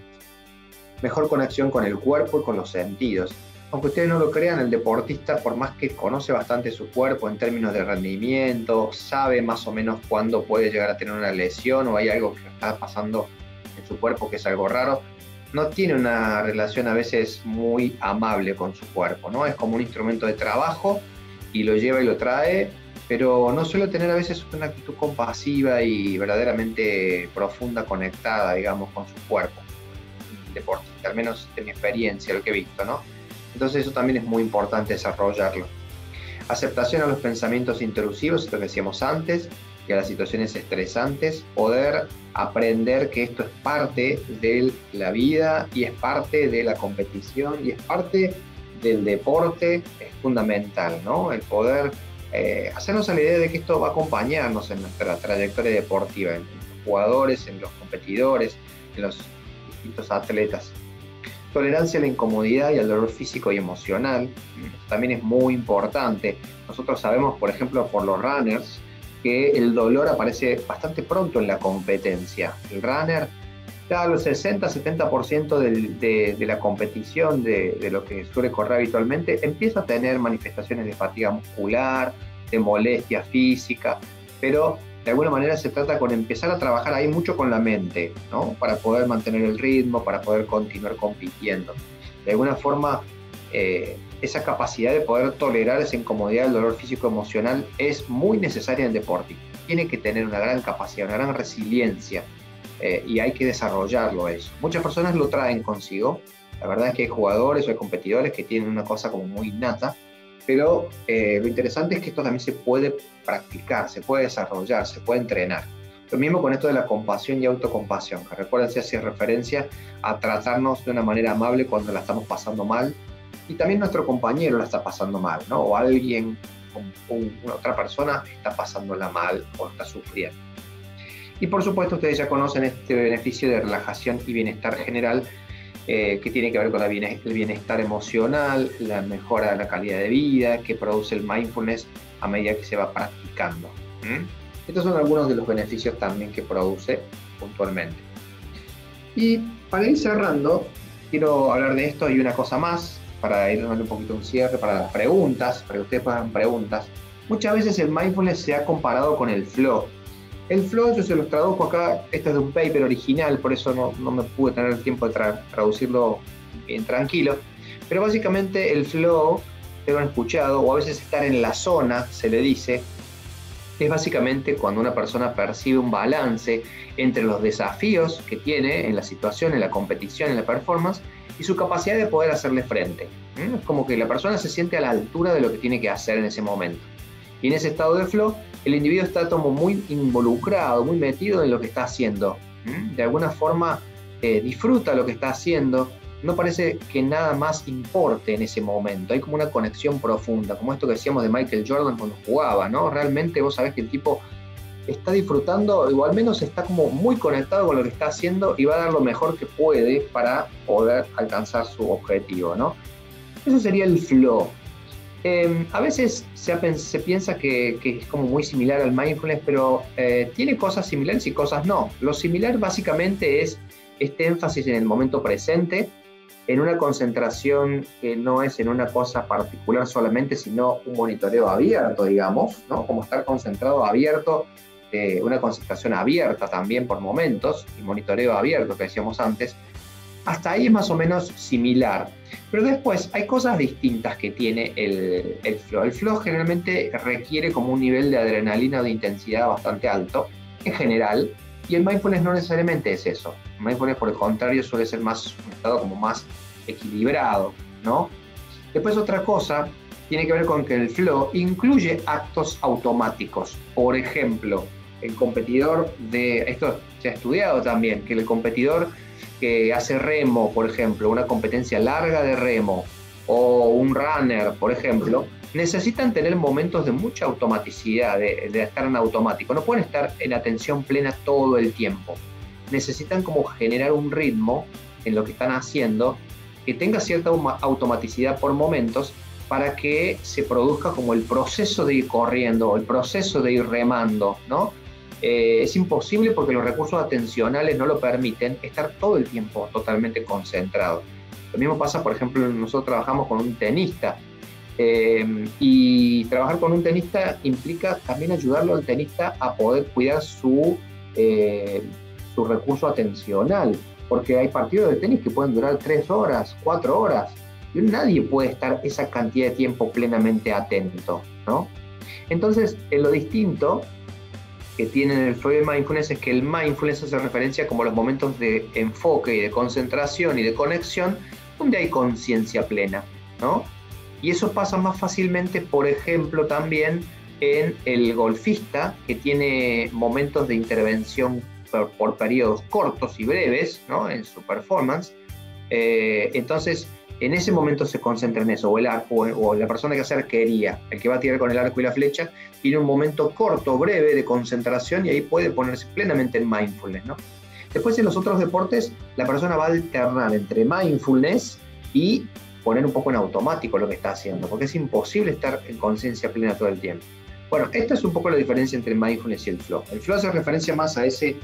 Mejor conexión con el cuerpo y con los sentidos. Aunque ustedes no lo crean, el deportista, por más que conoce bastante su cuerpo en términos de rendimiento, sabe más o menos cuándo puede llegar a tener una lesión o hay algo que está pasando en su cuerpo que es algo raro, no tiene una relación a veces muy amable con su cuerpo, ¿no? Es como un instrumento de trabajo y lo lleva y lo trae, pero no suele tener a veces una actitud compasiva y verdaderamente profunda, conectada, digamos, con su cuerpo. El deportista, al menos de mi experiencia, lo que he visto, ¿no? Entonces eso también es muy importante desarrollarlo. Aceptación a los pensamientos intrusivos, lo que decíamos antes, y a las situaciones estresantes, poder aprender que esto es parte de la vida y es parte de la competición y es parte del deporte, es fundamental, ¿no? El poder hacernos a la idea de que esto va a acompañarnos en nuestra trayectoria deportiva, en los jugadores, en los competidores, en los distintos atletas. Tolerancia a la incomodidad y al dolor físico y emocional, también es muy importante. Nosotros sabemos, por ejemplo, por los runners, que el dolor aparece bastante pronto en la competencia. El runner Ya los 60-70% de la competición, de lo que suele correr habitualmente, empieza a tener manifestaciones de fatiga muscular, de molestia física, pero de alguna manera se trata con empezar a trabajar ahí mucho con la mente, ¿no? Para poder mantener el ritmo, para poder continuar compitiendo. De alguna forma, esa capacidad de poder tolerar esa incomodidad del dolor físico-emocional es muy necesaria en el deporte. Tiene que tener una gran capacidad, una gran resiliencia, y hay que desarrollarlo eso. Muchas personas lo traen consigo. La verdad es que hay jugadores o hay competidores que tienen una cosa como muy innata, pero lo interesante es que esto también se puede practicar, se puede desarrollar, se puede entrenar. Lo mismo con esto de la compasión y autocompasión, que recuerden si hace referencia a tratarnos de una manera amable cuando la estamos pasando mal, y también nuestro compañero la está pasando mal, ¿no? O alguien, una otra persona está pasándola mal o está sufriendo. Y por supuesto ustedes ya conocen este beneficio de relajación y bienestar general, que tiene que ver con el bienestar emocional, la mejora de la calidad de vida que produce el mindfulness a medida que se va practicando. Estos son algunos de los beneficios también que produce puntualmente. Y para ir cerrando, quiero hablar de esto y una cosa más, para ir dando un poquito un cierre, para las preguntas, para que ustedes hagan preguntas. Muchas veces el mindfulness se ha comparado con el flow. El flow yo se los traduzco acá, este es de un paper original, por eso no me pude tener el tiempo de traducirlo bien tranquilo, pero básicamente el flow, que lo han escuchado, o a veces estar en la zona, se le dice, es básicamente cuando una persona percibe un balance entre los desafíos que tiene en la situación, en la competición, en la performance, y su capacidad de poder hacerle frente. Es como que la persona se siente a la altura de lo que tiene que hacer en ese momento. Y en ese estado de flow, el individuo está como muy involucrado, muy metido en lo que está haciendo. De alguna forma disfruta lo que está haciendo, no parece que nada más importe en ese momento. Hay como una conexión profunda, como esto que decíamos de Michael Jordan cuando jugaba, ¿no? Realmente vos sabés que el tipo está disfrutando, o al menos está como muy conectado con lo que está haciendo y va a dar lo mejor que puede para poder alcanzar su objetivo, ¿no? Eso sería el flow. A veces se piensa que es como muy similar al mindfulness, pero tiene cosas similares y cosas no. Lo similar básicamente es este énfasis en el momento presente, en una concentración que no es en una cosa particular solamente, sino un monitoreo abierto, digamos, ¿no? Como estar concentrado abierto, una concentración abierta también por momentos, y monitoreo abierto que decíamos antes. Hasta ahí es más o menos similar. Pero después hay cosas distintas que tiene el flow. El flow generalmente requiere como un nivel de adrenalina o de intensidad bastante alto, en general, y el mindfulness no necesariamente es eso. El mindfulness, por el contrario, suele ser más un estado como más equilibrado, ¿no? Después otra cosa tiene que ver con que el flow incluye actos automáticos. Por ejemplo, el competidor esto se ha estudiado también, que el competidor que hace remo, por ejemplo, una competencia larga de remo, o un runner, por ejemplo, necesitan tener momentos de mucha automaticidad, de estar en automático. No pueden estar en atención plena todo el tiempo. Necesitan como generar un ritmo en lo que están haciendo que tenga cierta automaticidad por momentos para que se produzca como el proceso de ir corriendo, el proceso de ir remando, ¿no? Es imposible porque los recursos atencionales no lo permiten estar todo el tiempo totalmente concentrado. Lo mismo pasa, por ejemplo, nosotros trabajamos con un tenista, y trabajar con un tenista implica también ayudarlo al tenista a poder cuidar su recurso atencional, porque hay partidos de tenis que pueden durar 3 horas, 4 horas, y nadie puede estar esa cantidad de tiempo plenamente atento, ¿no? Entonces, lo distinto que tiene el flow de mindfulness es que el mindfulness hace referencia como los momentos de enfoque y de concentración y de conexión donde hay conciencia plena, ¿no? Y eso pasa más fácilmente, por ejemplo, también en el golfista, que tiene momentos de intervención por periodos cortos y breves, ¿no? En su performance. Entonces, en ese momento se concentra en eso, o la persona que hace arquería, el que va a tirar con el arco y la flecha, tiene un momento corto, breve de concentración y ahí puede ponerse plenamente en mindfulness, ¿no? Después en los otros deportes, la persona va a alternar entre mindfulness y poner un poco en automático lo que está haciendo, porque es imposible estar en conciencia plena todo el tiempo. Bueno, esta es un poco la diferencia entre el mindfulness y el flow. El flow hace referencia más a ese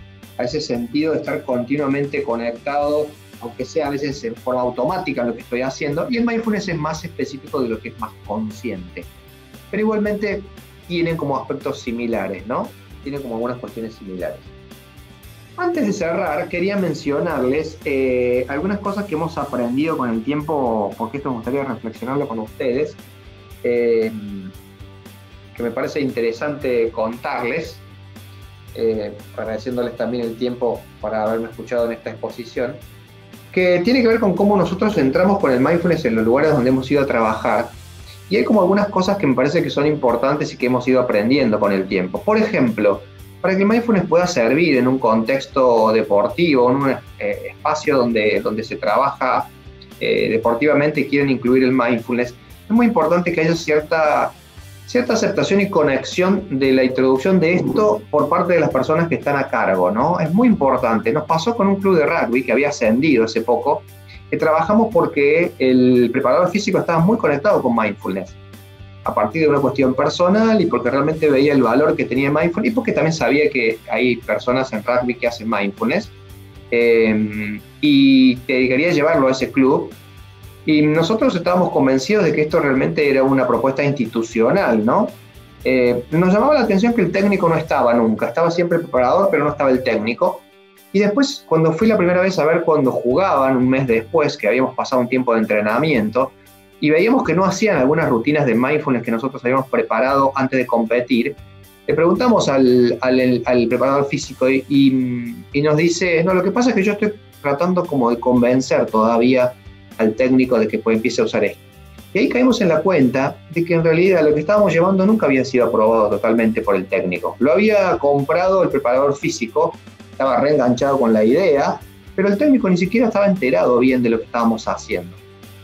sentido de estar continuamente conectado, aunque sea a veces en forma automática lo que estoy haciendo, y el mindfulness es más específico de lo que es más consciente. Pero igualmente tienen como aspectos similares, ¿no? Tienen como algunas cuestiones similares. Antes de cerrar, quería mencionarles algunas cosas que hemos aprendido con el tiempo, porque esto me gustaría reflexionarlo con ustedes, que me parece interesante contarles, agradeciéndoles también el tiempo para haberme escuchado en esta exposición, que tiene que ver con cómo nosotros entramos con el mindfulness en los lugares donde hemos ido a trabajar. Y hay como algunas cosas que me parece que son importantes y que hemos ido aprendiendo con el tiempo. Por ejemplo, para que el mindfulness pueda servir en un contexto deportivo, en un espacio donde se trabaja deportivamente y quieren incluir el mindfulness, es muy importante que haya cierta aceptación y conexión de la introducción de esto por parte de las personas que están a cargo, ¿no? Es muy importante. Nos pasó con un club de rugby que había ascendido hace poco, que trabajamos porque el preparador físico estaba muy conectado con mindfulness, a partir de una cuestión personal y porque realmente veía el valor que tenía mindfulness y porque también sabía que hay personas en rugby que hacen mindfulness y te quería llevarlo a ese club. Y nosotros estábamos convencidos de que esto realmente era una propuesta institucional, ¿no? Nos llamaba la atención que el técnico no estaba nunca, estaba siempre el preparador, pero no estaba el técnico. Y después, cuando fui la primera vez a ver cuando jugaban, un mes después, que habíamos pasado un tiempo de entrenamiento, y veíamos que no hacían algunas rutinas de mindfulness que nosotros habíamos preparado antes de competir, le preguntamos al preparador físico y nos dice, no, lo que pasa es que yo estoy tratando como de convencer todavía al técnico de que empiece a usar esto. Y ahí caímos en la cuenta de que en realidad lo que estábamos llevando nunca había sido aprobado totalmente por el técnico. Lo había comprado el preparador físico, estaba reenganchado con la idea, pero el técnico ni siquiera estaba enterado bien de lo que estábamos haciendo.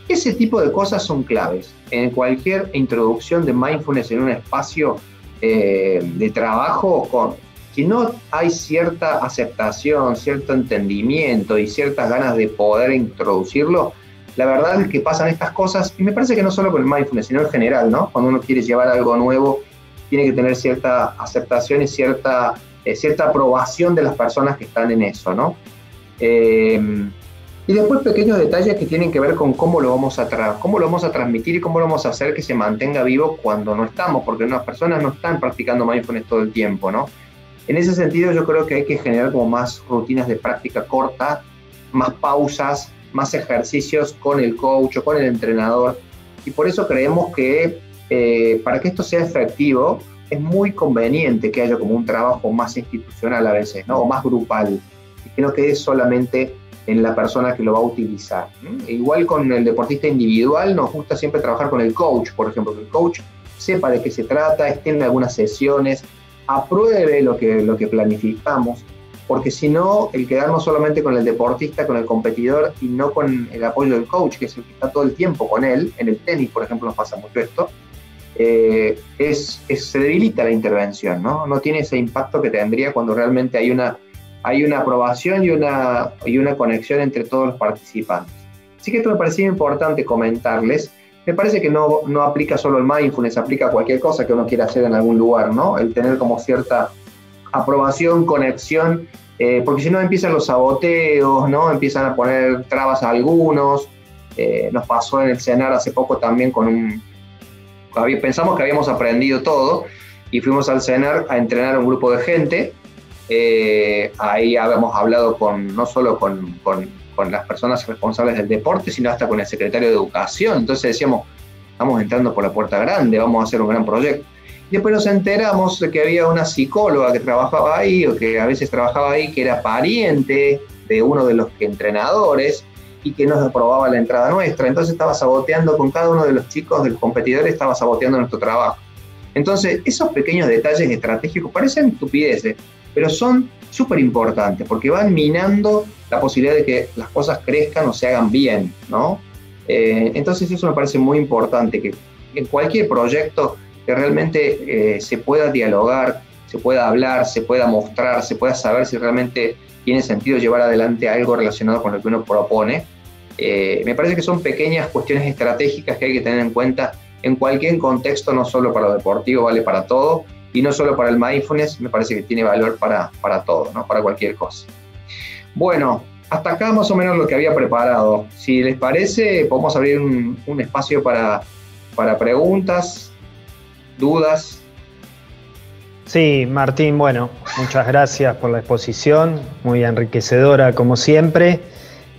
Ese tipo de cosas son claves en cualquier introducción de mindfulness en un espacio de trabajo. Si no hay cierta aceptación, cierto entendimiento y ciertas ganas de poder introducirlo, la verdad es que pasan estas cosas, y me parece que no solo con el mindfulness, sino en general, ¿no? Cuando uno quiere llevar algo nuevo, tiene que tener cierta aceptación y cierta aprobación de las personas que están en eso, ¿no? Y después pequeños detalles que tienen que ver con cómo lo vamos a transmitir y cómo lo vamos a hacer que se mantenga vivo cuando no estamos, porque unas personas no están practicando mindfulness todo el tiempo, ¿no? En ese sentido yo creo que hay que generar como más rutinas de práctica corta, más pausas, más ejercicios con el coach o con el entrenador, y por eso creemos que para que esto sea efectivo es muy conveniente que haya como un trabajo más institucional a veces, ¿no? O más grupal, y que no quede solamente en la persona que lo va a utilizar. Igual con el deportista individual nos gusta siempre trabajar con el coach, por ejemplo, que el coach sepa de qué se trata, esté en algunas sesiones, apruebe lo que planificamos, porque si no, el quedarnos solamente con el deportista, con el competidor y no con el apoyo del coach, que es el que está todo el tiempo con él, en el tenis, por ejemplo, nos pasa mucho esto, se debilita la intervención, ¿no? No tiene ese impacto que tendría cuando realmente hay una aprobación y una conexión entre todos los participantes. Así que esto me parecía importante comentarles. Me parece que no aplica solo el mindfulness, aplica a cualquier cosa que uno quiera hacer en algún lugar, ¿no? El tener como cierta aprobación, conexión, porque si no empiezan los saboteos, ¿no? Empiezan a poner trabas a algunos. Nos pasó en el CENAR hace poco también pensamos que habíamos aprendido todo y fuimos al CENAR a entrenar a un grupo de gente. Ahí habíamos hablado no solo con las personas responsables del deporte, sino hasta con el secretario de Educación. Entonces decíamos, estamos entrando por la puerta grande, vamos a hacer un gran proyecto. Y después nos enteramos de que había una psicóloga que trabajaba ahí, o que a veces trabajaba ahí, que era pariente de uno de los entrenadores y que nos aprobaba la entrada nuestra. Entonces estaba saboteando con cada uno de los chicos, de los competidores, estaba saboteando nuestro trabajo. Entonces, esos pequeños detalles estratégicos parecen estupideces, pero son súper importantes porque van minando la posibilidad de que las cosas crezcan o se hagan bien, ¿no? Entonces eso me parece muy importante, que en cualquier proyecto que realmente se pueda dialogar, se pueda hablar, se pueda mostrar, se pueda saber si realmente tiene sentido llevar adelante algo relacionado con lo que uno propone. Me parece que son pequeñas cuestiones estratégicas que hay que tener en cuenta en cualquier contexto, no solo para lo deportivo, vale para todo, y no solo para el mindfulness, me parece que tiene valor para todo, ¿no? Para cualquier cosa. Bueno, hasta acá más o menos lo que había preparado. Si les parece, podemos abrir un espacio para preguntas, dudas. Sí, Martín, bueno, muchas gracias por la exposición, muy enriquecedora como siempre.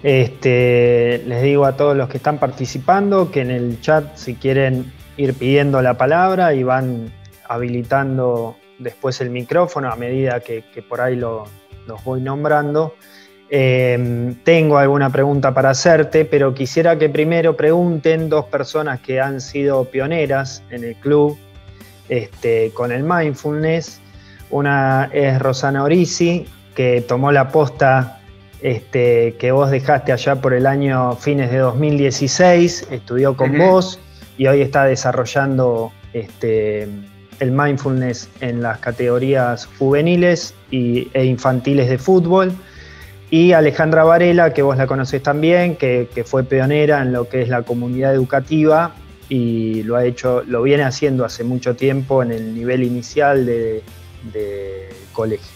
Les digo a todos los que están participando que en el chat, si quieren ir pidiendo la palabra, y van habilitando después el micrófono a medida que por ahí los voy nombrando. Tengo alguna pregunta para hacerte, pero quisiera que primero pregunten dos personas que han sido pioneras en el club con el mindfulness. Una es Rosana Orisi, que tomó la posta que vos dejaste allá por el año fines de 2016, estudió con vos y hoy está desarrollando el mindfulness en las categorías juveniles e infantiles de fútbol. Y Alejandra Varela, que vos la conocés también, que fue pionera en lo que es la comunidad educativa y lo viene haciendo hace mucho tiempo en el nivel inicial de colegio.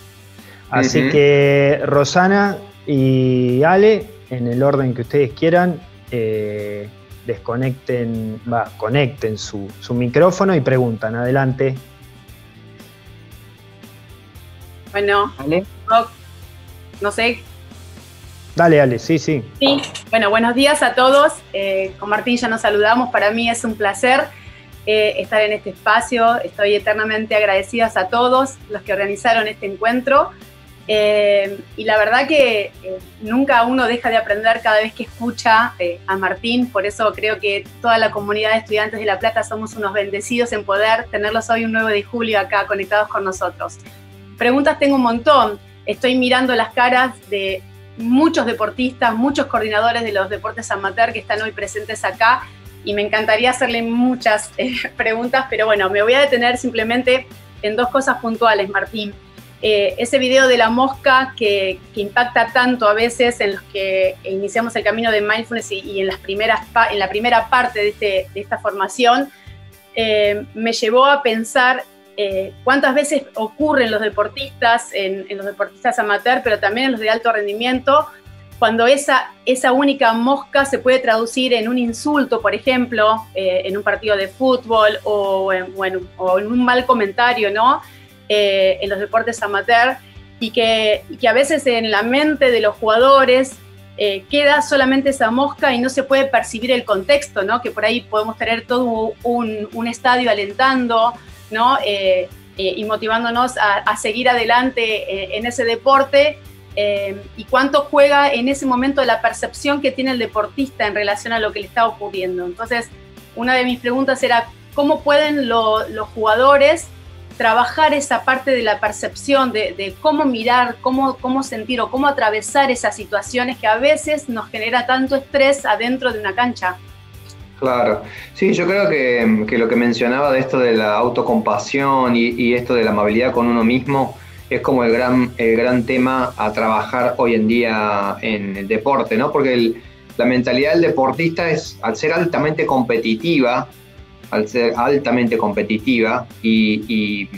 Así que Rosana y Ale, en el orden que ustedes quieran, conecten su micrófono y preguntan. Adelante. Bueno, ¿Ale? No sé. Dale, Ale, sí. Sí, bueno, buenos días a todos. Con Martín ya nos saludamos. Para mí es un placer estar en este espacio. Estoy eternamente agradecidas a todos los que organizaron este encuentro. Y la verdad que nunca uno deja de aprender cada vez que escucha a Martín. Por eso creo que toda la comunidad de estudiantes de La Plata somos unos bendecidos en poder tenerlos hoy un 9 de julio acá conectados con nosotros. Preguntas tengo un montón. Estoy mirando las caras de muchos deportistas, muchos coordinadores de los deportes amateur que están hoy presentes acá y me encantaría hacerle muchas preguntas, pero bueno, me voy a detener simplemente en dos cosas puntuales, Martín. Ese video de la mosca que impacta tanto a veces en los que iniciamos el camino de mindfulness y en la primera parte de esta formación, me llevó a pensar cuántas veces ocurre en los deportistas, en los deportistas amateur, pero también en los de alto rendimiento, cuando esa única mosca se puede traducir en un insulto, por ejemplo, en un partido de fútbol o en un mal comentario, ¿no? En los deportes amateur, y que a veces en la mente de los jugadores queda solamente esa mosca y no se puede percibir el contexto, ¿no? Que por ahí podemos tener todo un estadio alentando, ¿no? Y motivándonos a seguir adelante en ese deporte, y cuánto juega en ese momento la percepción que tiene el deportista en relación a lo que le está ocurriendo. Entonces, una de mis preguntas era, ¿cómo pueden los jugadores trabajar esa parte de la percepción, de cómo mirar, cómo sentir o cómo atravesar esas situaciones que a veces nos genera tanto estrés adentro de una cancha? Claro, sí, yo creo que lo que mencionaba de esto de la autocompasión y esto de la amabilidad con uno mismo es como el gran tema a trabajar hoy en día en el deporte, ¿no? Porque la mentalidad del deportista es, al ser altamente competitiva y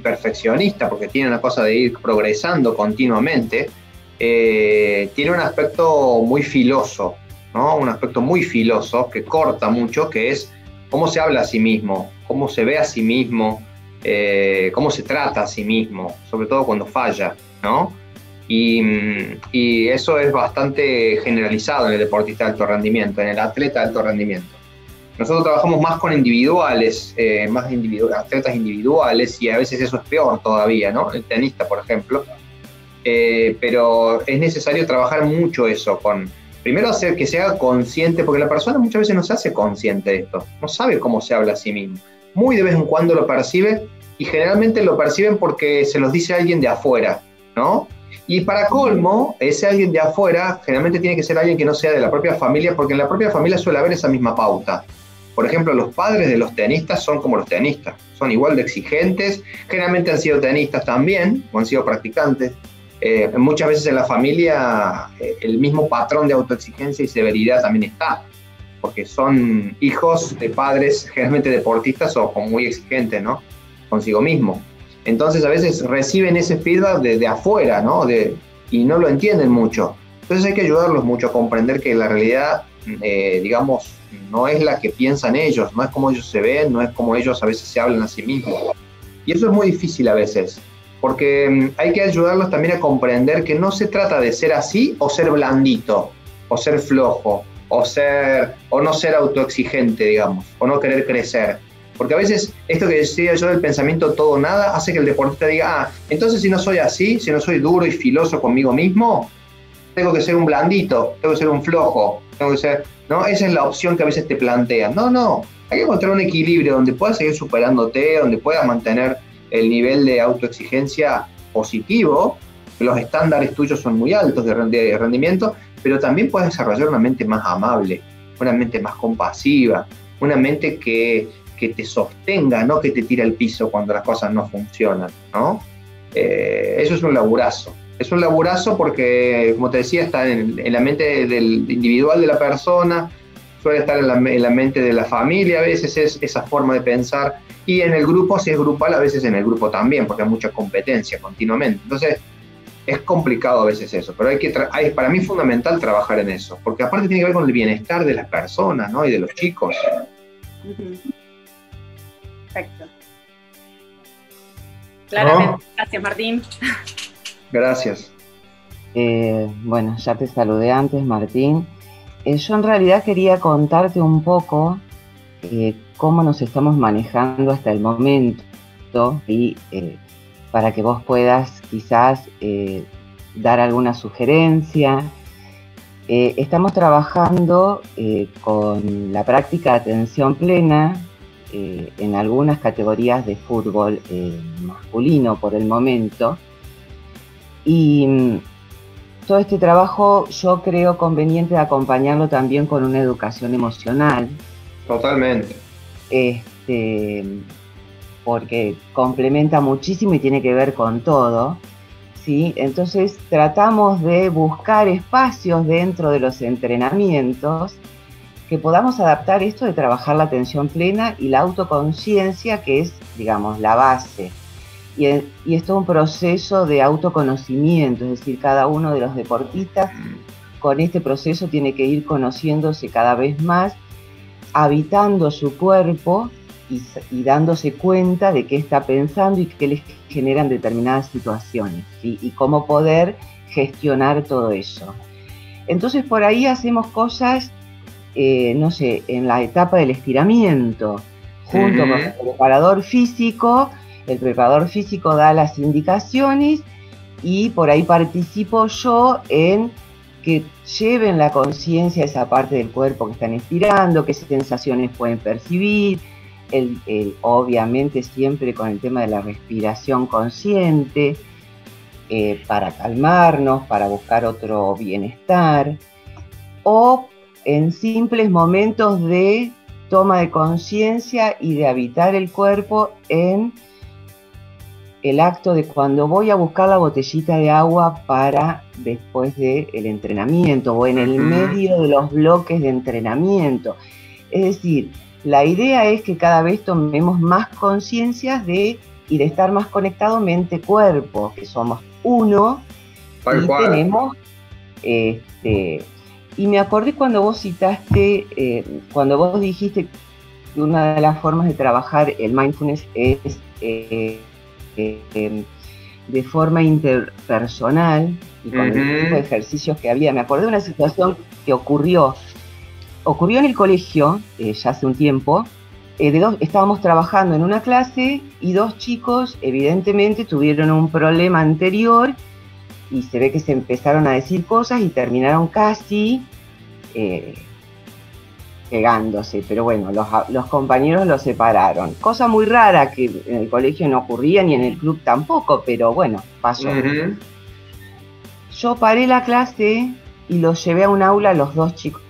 perfeccionista, porque tiene una cosa de ir progresando continuamente, tiene un aspecto muy filoso, ¿no? Un aspecto muy filoso que corta mucho, que es cómo se habla a sí mismo, cómo se ve a sí mismo, cómo se trata a sí mismo, sobre todo cuando falla, ¿no? Y eso es bastante generalizado en el deportista de alto rendimiento, en el atleta de alto rendimiento. Nosotros trabajamos más con individuales, atletas individuales, y a veces eso es peor todavía, ¿no? El tenista, por ejemplo. Pero es necesario trabajar mucho eso, primero hacer que se haga consciente, porque la persona muchas veces no se hace consciente de esto, no sabe cómo se habla a sí mismo. Muy de vez en cuando lo percibe, y generalmente lo perciben porque se los dice alguien de afuera, ¿no? Y para colmo, ese alguien de afuera generalmente tiene que ser alguien que no sea de la propia familia, porque en la propia familia suele haber esa misma pauta. Por ejemplo, los padres de los tenistas son como los tenistas, son igual de exigentes, generalmente han sido tenistas también, o han sido practicantes. Muchas veces en la familia el mismo patrón de autoexigencia y severidad también está. porque son hijos de padres generalmente deportistas o muy exigentes, ¿no? Consigo mismo. Entonces a veces reciben ese feedback de afuera, ¿no? Y no lo entienden mucho. Entonces hay que ayudarlos mucho a comprender que la realidad, digamos, no es la que piensan ellos, no es como ellos se ven, no es como ellos a veces se hablan a sí mismos. Y eso es muy difícil a veces, porque hay que ayudarlos también a comprender que no se trata de ser así o ser blandito, o ser flojo, o no ser autoexigente, digamos, o no querer crecer. Porque a veces esto que decía yo del pensamiento todo o nada hace que el deportista diga, entonces si no soy así, si no soy duro y filoso conmigo mismo, tengo que ser un blandito, tengo que ser un flojo, tengo que ser, ¿no? Esa es la opción que a veces te plantean. No, hay que encontrar un equilibrio donde puedas seguir superándote, donde puedas mantener el nivel de autoexigencia positivo, los estándares tuyos son muy altos de rendimiento, pero también puedes desarrollar una mente más amable, una mente más compasiva, una mente que te sostenga, no que te tire al piso cuando las cosas no funcionan, ¿no? Eso es un laburazo. Es un laburazo porque, como te decía, está en la mente del individual de la persona, suele estar en la mente de la familia, a veces es esa forma de pensar, y en el grupo, si es grupal, a veces en el grupo también, porque hay mucha competencia continuamente. Entonces, es complicado a veces eso, pero para mí es fundamental trabajar en eso, porque aparte tiene que ver con el bienestar de las personas, ¿no? Y de los chicos. Perfecto. Claramente. ¿No? Gracias, Martín. Gracias. Bueno, ya te saludé antes, Martín. Yo en realidad quería contarte un poco cómo nos estamos manejando hasta el momento y para que vos puedas quizás dar alguna sugerencia. Estamos trabajando con la práctica de atención plena en algunas categorías de fútbol masculino por el momento. Y todo este trabajo yo creo conveniente acompañarlo también con una educación emocional. Totalmente. Porque complementa muchísimo y tiene que ver con todo, ¿sí? Entonces tratamos de buscar espacios dentro de los entrenamientos que podamos adaptar esto de trabajar la atención plena y la autoconciencia, que es, digamos, la base. Y esto es un proceso de autoconocimiento, es decir, cada uno de los deportistas con este proceso tiene que ir conociéndose cada vez más, habitando su cuerpo y dándose cuenta de qué está pensando y qué les generan determinadas situaciones, ¿sí? Y cómo poder gestionar todo eso. Entonces por ahí hacemos cosas, no sé, en la etapa del estiramiento, junto con el preparador físico. El preparador físico da las indicaciones y por ahí participo yo en que lleven la conciencia a esa parte del cuerpo que están estirando, qué sensaciones pueden percibir, obviamente siempre con el tema de la respiración consciente, para calmarnos, para buscar otro bienestar, o en simples momentos de toma de conciencia y de habitar el cuerpo en el acto de cuando voy a buscar la botellita de agua para después del entrenamiento o en el medio de los bloques de entrenamiento. Es decir, la idea es que cada vez tomemos más conciencia de estar más conectado mente-cuerpo, que somos uno y tenemos... y me acordé cuando vos citaste, cuando vos dijiste que una de las formas de trabajar el mindfulness es de forma interpersonal y con el tipo de ejercicios que había. Me acordé de una situación que ocurrió en el colegio ya hace un tiempo. Estábamos trabajando en una clase y dos chicos evidentemente tuvieron un problema anterior y se ve que se empezaron a decir cosas y terminaron casi pegándose, pero bueno, los compañeros los separaron. Cosa muy rara que en el colegio no ocurría ni en el club tampoco, pero bueno, pasó. Yo paré la clase y los llevé a un aula a los dos chicos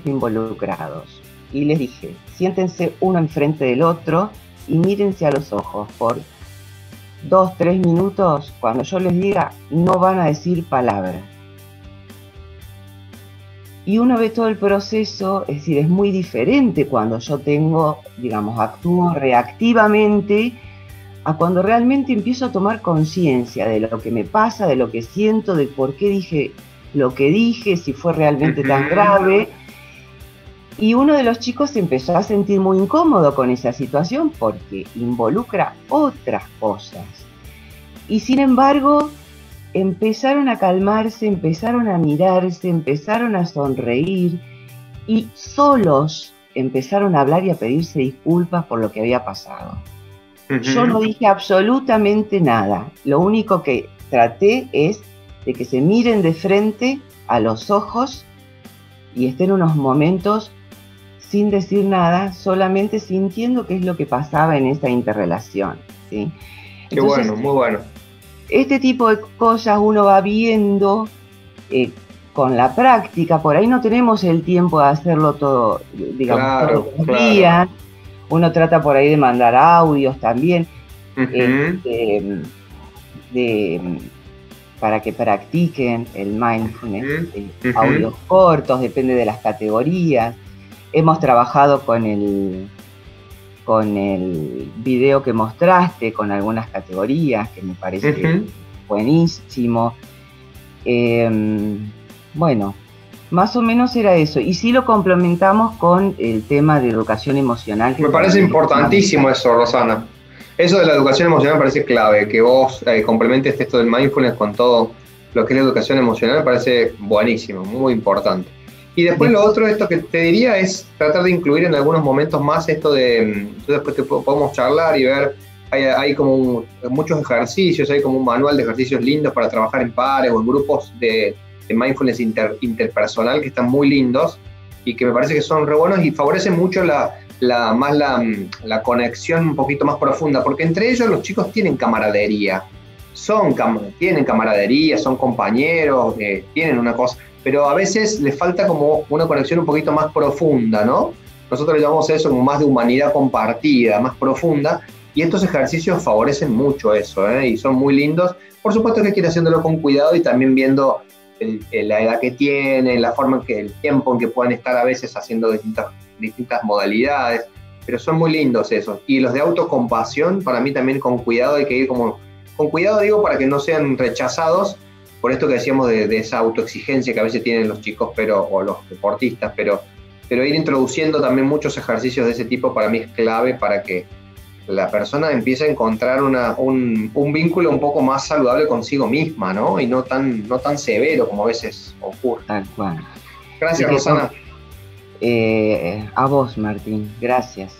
involucrados y les dije, siéntense uno enfrente del otro y mírense a los ojos por 2-3 minutos. Cuando yo les diga, no van a decir palabras. y uno ve todo el proceso, es decir, es muy diferente cuando yo tengo, digamos, actúo reactivamente a cuando realmente empiezo a tomar conciencia de lo que me pasa, de lo que siento, de por qué dije lo que dije, si fue realmente tan grave. Y uno de los chicos se empezó a sentir muy incómodo con esa situación porque involucra otras cosas. Y sin embargo, empezaron a calmarse, empezaron a mirarse, empezaron a sonreír y solos empezaron a hablar y a pedirse disculpas por lo que había pasado. Yo no dije absolutamente nada. Lo único que traté es de que se miren de frente a los ojos y estén unos momentos sin decir nada, solamente sintiendo qué es lo que pasaba en esa interrelación, ¿sí? Qué bueno, muy bueno. Este tipo de cosas uno va viendo con la práctica. Por ahí no tenemos el tiempo de hacerlo todo, digamos, todos los días. Uno trata por ahí de mandar audios también, para que practiquen el mindfulness, audios cortos, depende de las categorías. Hemos trabajado con el video que mostraste, con algunas categorías, que me parece buenísimo. Bueno, más o menos era eso. Y sí lo complementamos con el tema de educación emocional. Me parece importantísimo eso, Rosana. Eso de la educación emocional me parece clave, que vos complementes esto del mindfulness con todo lo que es la educación emocional, me parece buenísimo, muy importante. Y después lo otro, esto que te diría, es tratar de incluir en algunos momentos más esto de, después te podemos charlar y ver, hay como muchos ejercicios, hay como un manual de ejercicios lindos para trabajar en pares o en grupos de mindfulness interpersonal que están muy lindos y que me parece que son re buenos y favorecen mucho la conexión un poquito más profunda, porque entre ellos los chicos tienen camaradería, tienen camaradería, son compañeros, tienen una cosa, pero a veces les falta como una conexión un poquito más profunda, ¿no? Nosotros le llamamos eso como más de humanidad compartida, más profunda, y estos ejercicios favorecen mucho eso, y son muy lindos. Por supuesto que hay que ir haciéndolo con cuidado y también viendo la edad que tienen, la forma en que, el tiempo en que pueden estar a veces haciendo distintas modalidades, pero son muy lindos esos. Y los de autocompasión, para mí también con cuidado, hay que ir como, con cuidado digo, para que no sean rechazados, por esto que decíamos de esa autoexigencia que a veces tienen los chicos o los deportistas, pero ir introduciendo también muchos ejercicios de ese tipo para mí es clave para que la persona empiece a encontrar un vínculo un poco más saludable consigo misma, ¿no? Y no tan severo como a veces ocurre. Tal cual. Gracias, Rosana. A vos, Martín. Gracias.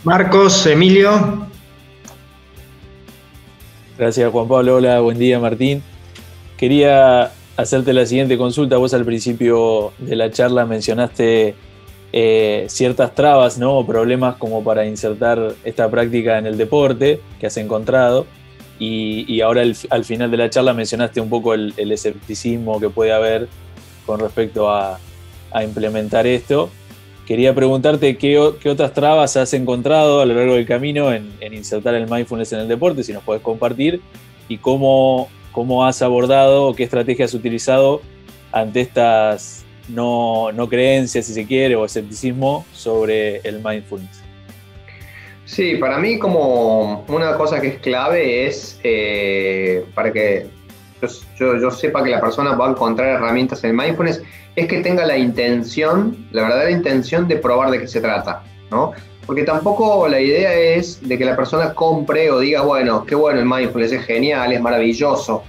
Marcos, Emilio. Gracias, Juan Pablo. Hola, buen día, Martín. Quería hacerte la siguiente consulta. Vos al principio de la charla mencionaste ciertas trabas, ¿no? O problemas como para insertar esta práctica en el deporte que has encontrado. Y ahora al final de la charla mencionaste un poco el escepticismo que puede haber con respecto a implementar esto. Quería preguntarte qué otras trabas has encontrado a lo largo del camino en insertar el mindfulness en el deporte, si nos podés compartir, y cómo has abordado o qué estrategias has utilizado ante estas no creencias, si se quiere, o escepticismo sobre el mindfulness. Sí, para mí como una cosa que es clave es para que yo sepa que la persona va a encontrar herramientas en el mindfulness, es que tenga la verdadera intención de probar de qué se trata, ¿no? Porque tampoco la idea es de que la persona compre o diga, bueno, qué bueno el mindfulness, es genial, es maravilloso.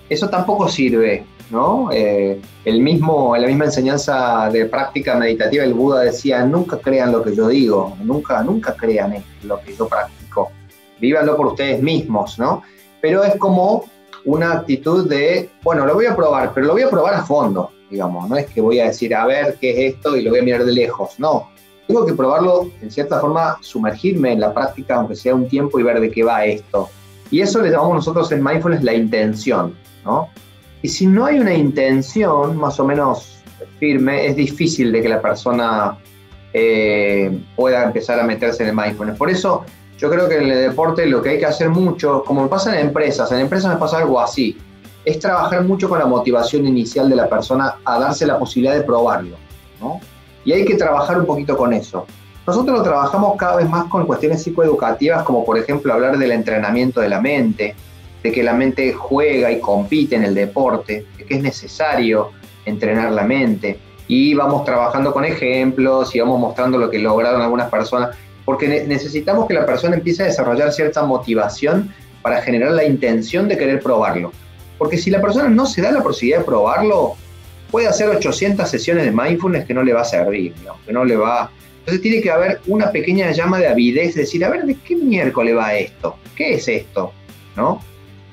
Eso tampoco sirve, ¿no? La misma enseñanza de práctica meditativa, el Buda decía, nunca crean lo que yo digo, nunca crean lo que yo practico, vívanlo por ustedes mismos, ¿no? Pero es como una actitud de, bueno, lo voy a probar, pero lo voy a probar a fondo, digamos, no es que voy a decir, a ver qué es esto y lo voy a mirar de lejos, no. Tengo que probarlo, en cierta forma, sumergirme en la práctica, aunque sea un tiempo, y ver de qué va esto. Y eso le llamamos nosotros en mindfulness la intención, ¿no? Y si no hay una intención más o menos firme, es difícil de que la persona pueda empezar a meterse en el mindfulness. Por eso, yo creo que en el deporte lo que hay que hacer mucho, como me pasa en empresas me pasa algo así. es trabajar mucho con la motivación inicial de la persona a darse la posibilidad de probarlo, ¿no? Y hay que trabajar un poquito con eso. Nosotros lo trabajamos cada vez más con cuestiones psicoeducativas, como por ejemplo hablar del entrenamiento de la mente, de que la mente juega y compite en el deporte, de que es necesario entrenar la mente. Y vamos trabajando con ejemplos y vamos mostrando lo que lograron algunas personas, porque necesitamos que la persona empiece a desarrollar cierta motivación para generar la intención de querer probarlo. Porque si la persona no se da la posibilidad de probarlo, puede hacer 800 sesiones de mindfulness que no le va a servir, ¿no? Que no le va. Entonces tiene que haber una pequeña llama de avidez, decir, a ver, ¿de qué miércoles va esto? ¿Qué es esto? ¿No?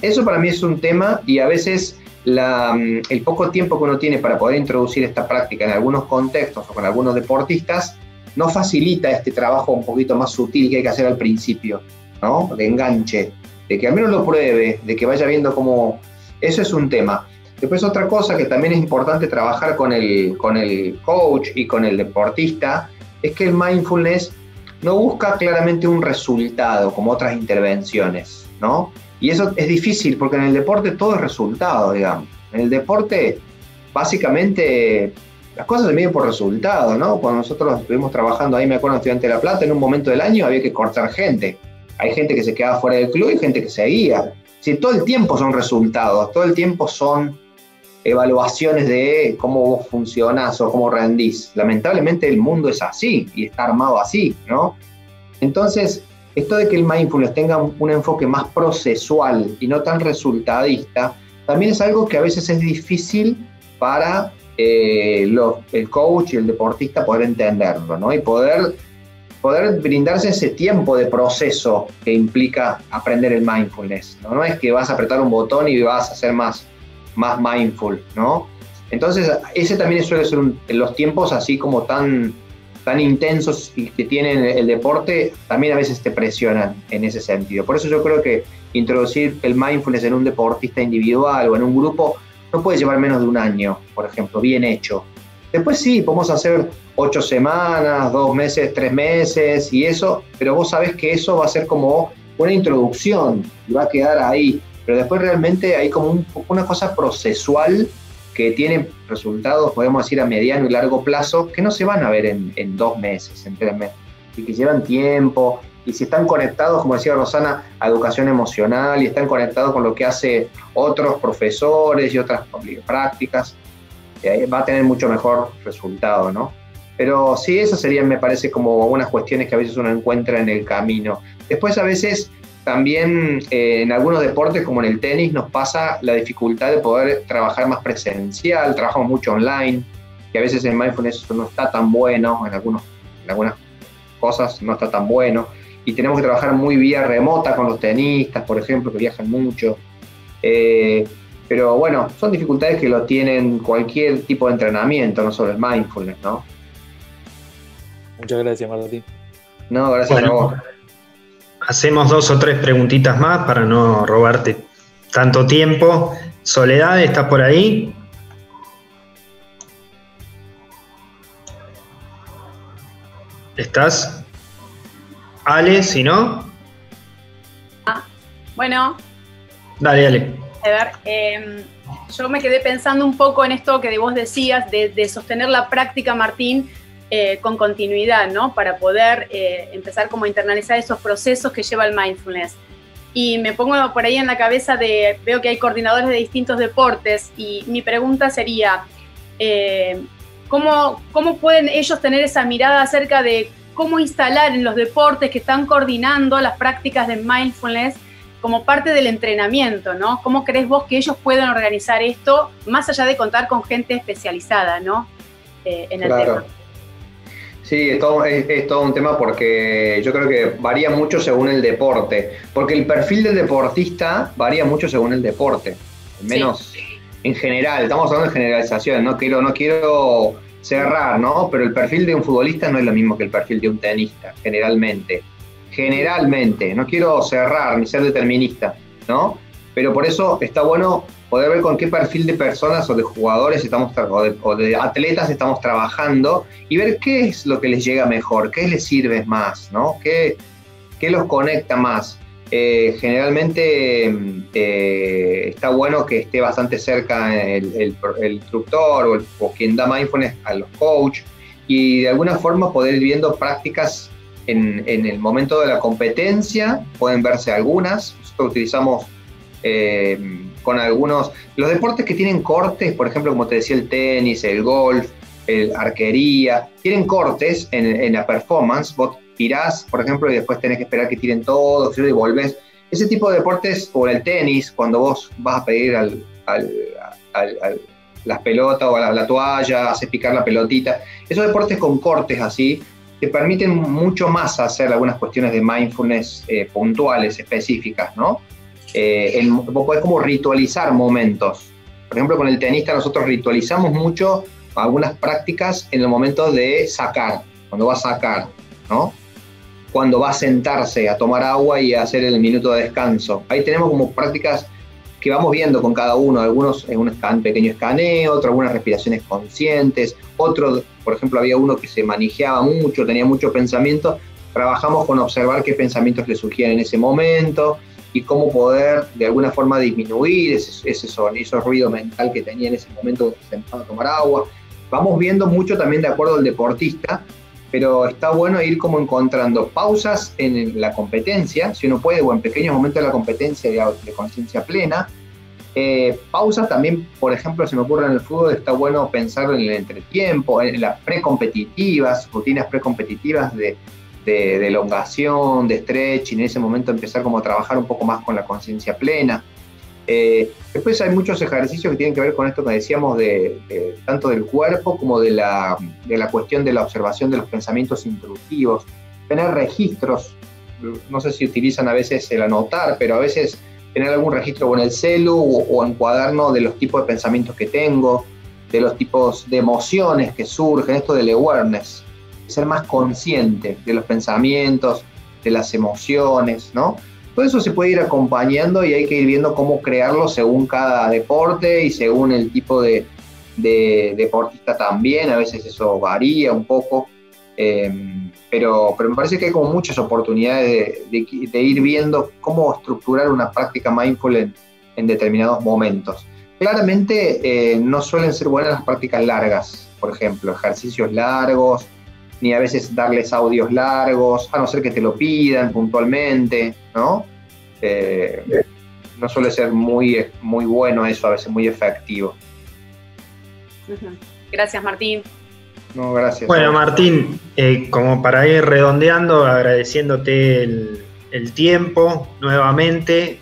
Eso para mí es un tema, y a veces el poco tiempo que uno tiene para poder introducir esta práctica en algunos contextos o con algunos deportistas no facilita este trabajo un poquito más sutil que hay que hacer al principio, ¿no? De enganche, de que al menos lo pruebe, de que vaya viendo cómo. Eso es un tema. Después otra cosa que también es importante trabajar con el coach y con el deportista es que el mindfulness no busca claramente un resultado como otras intervenciones, ¿no? Y eso es difícil porque en el deporte todo es resultado, digamos. En el deporte, básicamente, las cosas se miden por resultado, ¿no? Cuando nosotros estuvimos trabajando ahí, me acuerdo, en Estudiantes de La Plata, en un momento del año había que cortar gente. Hay gente que se quedaba fuera del club y gente que seguía. Sí, todo el tiempo son resultados, todo el tiempo son evaluaciones de cómo vos funcionás o cómo rendís. Lamentablemente el mundo es así y está armado así, ¿no? Entonces, esto de que el mindfulness tenga un enfoque más procesual y no tan resultadista, también es algo que a veces es difícil para el coach y el deportista poder entenderlo, ¿no? Y poder brindarse ese tiempo de proceso que implica aprender el mindfulness, ¿no? No es que vas a apretar un botón y vas a ser más mindful, ¿no? Entonces, ese también suele ser los tiempos así como tan intensos que tiene el deporte, también a veces te presionan en ese sentido. Por eso yo creo que introducir el mindfulness en un deportista individual o en un grupo no puede llevar menos de un año, por ejemplo, bien hecho. Después sí, podemos hacer 8 semanas, 2 meses, 3 meses y eso, pero vos sabés que eso va a ser como una introducción y va a quedar ahí. Pero después realmente hay como una cosa procesual que tiene resultados, podemos decir, a mediano y largo plazo, que no se van a ver en 2 meses, en 3 meses, y que llevan tiempo, y si están conectados, como decía Rosana, a educación emocional, y están conectados con lo que hace otros profesores y otras prácticas, va a tener mucho mejor resultado, ¿no? Pero sí, esas serían, me parece, como unas cuestiones que a veces uno encuentra en el camino. Después, a veces, también en algunos deportes, como en el tenis, nos pasa la dificultad de poder trabajar más presencial, trabajamos mucho online, que a veces en mindfulness no está tan bueno, en algunas cosas no está tan bueno, y tenemos que trabajar muy vía remota con los tenistas, por ejemplo, que viajan mucho. Pero bueno, son dificultades que lo tienen cualquier tipo de entrenamiento, no solo el mindfulness, ¿no? Muchas gracias, Martín. No, gracias a vos. Hacemos 2 o 3 preguntitas más para no robarte tanto tiempo. Soledad, ¿estás por ahí? ¿Estás? Ale, si no. Bueno. Dale, Ale. A ver, yo me quedé pensando un poco en esto que vos decías, de sostener la práctica, Martín, con continuidad, ¿no? Para poder empezar como a internalizar esos procesos que lleva el mindfulness. Y me pongo por ahí en la cabeza veo que hay coordinadores de distintos deportes y mi pregunta sería, ¿cómo pueden ellos tener esa mirada acerca de cómo instalar en los deportes que están coordinando las prácticas de mindfulness como parte del entrenamiento, ¿no? ¿Cómo crees vos que ellos pueden organizar esto, más allá de contar con gente especializada, ¿no? En el tema. Sí, es todo un tema porque yo creo que varía mucho según el deporte, porque el perfil del deportista varía mucho según el deporte, al menos en general, estamos hablando de generalización, no quiero cerrar, ¿no? Pero el perfil de un futbolista no es lo mismo que el perfil de un tenista, generalmente, no quiero cerrar ni ser determinista, ¿no? Pero por eso está bueno poder ver con qué perfil de personas o de jugadores o de atletas estamos trabajando y ver qué es lo que les llega mejor, qué les sirve más, ¿no? ¿Qué los conecta más? generalmente está bueno que esté bastante cerca el instructor o quien da mindfulness a los coaches, y de alguna forma poder ir viendo prácticas en el momento de la competencia. Pueden verse algunas. Nosotros utilizamos con algunos, los deportes que tienen cortes, por ejemplo, como te decía, el tenis, el golf, el arquería, tienen cortes en la performance. Vos tirás, por ejemplo, y después tenés que esperar que tiren todos y volvés. Ese tipo de deportes, o el tenis, cuando vos vas a pedir las pelotas o la toalla, haces picar la pelotita, esos deportes con cortes así, te permiten mucho más hacer algunas cuestiones de mindfulness puntuales, específicas, ¿no? Vos podés como ritualizar momentos. Por ejemplo, con el tenista nosotros ritualizamos mucho algunas prácticas en el momento de sacar, cuando va a sacar, ¿no? Cuando va a sentarse a tomar agua y a hacer el minuto de descanso. Ahí tenemos como prácticas que vamos viendo con cada uno, algunos en un pequeño escaneo, otros algunas respiraciones conscientes, otros, por ejemplo, había uno que se manejeaba mucho, tenía mucho pensamiento. Trabajamos con observar qué pensamientos le surgían en ese momento y cómo poder de alguna forma disminuir ese ruido mental que tenía en ese momento sentado a tomar agua. Vamos viendo mucho también de acuerdo al deportista, pero está bueno ir como encontrando pausas en la competencia, si uno puede, o en pequeños momentos de la competencia de conciencia plena. Pausas también, por ejemplo, se me ocurre en el fútbol, está bueno pensar en el entretiempo, en las precompetitivas, rutinas precompetitivas de elongación, de stretching, en ese momento empezar como a trabajar un poco más con la conciencia plena. Después hay muchos ejercicios que tienen que ver con esto que decíamos tanto del cuerpo como de la cuestión de la observación de los pensamientos intrusivos, tener registros. No sé si utilizan a veces el anotar, pero a veces tener algún registro o en el celu o en cuaderno de los tipos de pensamientos que tengo, de los tipos de emociones que surgen, esto del awareness, ser más consciente de los pensamientos, de las emociones, ¿no? Todo eso se puede ir acompañando y hay que ir viendo cómo crearlo según cada deporte y según el tipo de deportista también. A veces eso varía un poco, pero me parece que hay como muchas oportunidades de ir viendo cómo estructurar una práctica mindful en determinados momentos. Claramente no suelen ser buenas las prácticas largas, por ejemplo, ejercicios largos, ni a veces darles audios largos, a no ser que te lo pidan puntualmente, ¿no? No suele ser muy bueno eso, a veces muy efectivo. Gracias, Martín. No, gracias. Bueno, Martín, como para ir redondeando, agradeciéndote el tiempo nuevamente,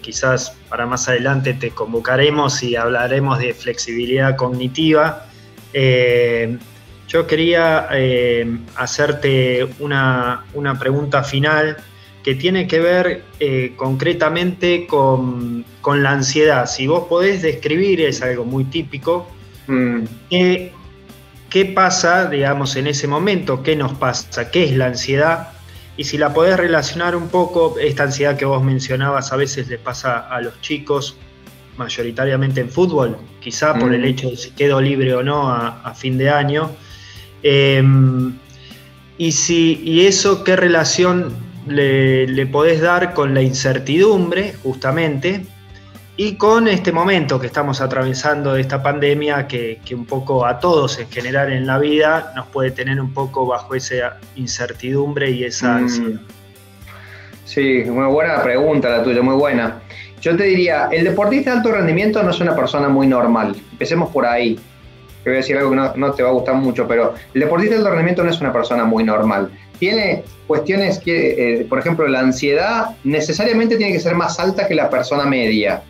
quizás para más adelante te convocaremos y hablaremos de flexibilidad cognitiva. Yo quería hacerte una pregunta final que tiene que ver concretamente con la ansiedad. Si vos podés describir, es algo muy típico, ¿qué pasa, digamos, en ese momento? ¿Qué nos pasa? ¿Qué es la ansiedad? Y si la podés relacionar un poco, esta ansiedad que vos mencionabas a veces le pasa a los chicos, mayoritariamente en fútbol, quizá por el hecho de si quedo libre o no a fin de año. Y eso, ¿qué relación le podés dar con la incertidumbre, justamente, y con este momento que estamos atravesando de esta pandemia que un poco a todos en general en la vida nos puede tener un poco bajo esa incertidumbre y esa ansiedad? Sí, muy buena pregunta la tuya, muy buena. Yo te diría, el deportista de alto rendimiento no es una persona muy normal. Empecemos por ahí. Te voy a decir algo que no te va a gustar mucho, pero el deportista de alto rendimiento no es una persona muy normal. Tiene cuestiones que, por ejemplo, la ansiedad necesariamente tiene que ser más alta que la persona media.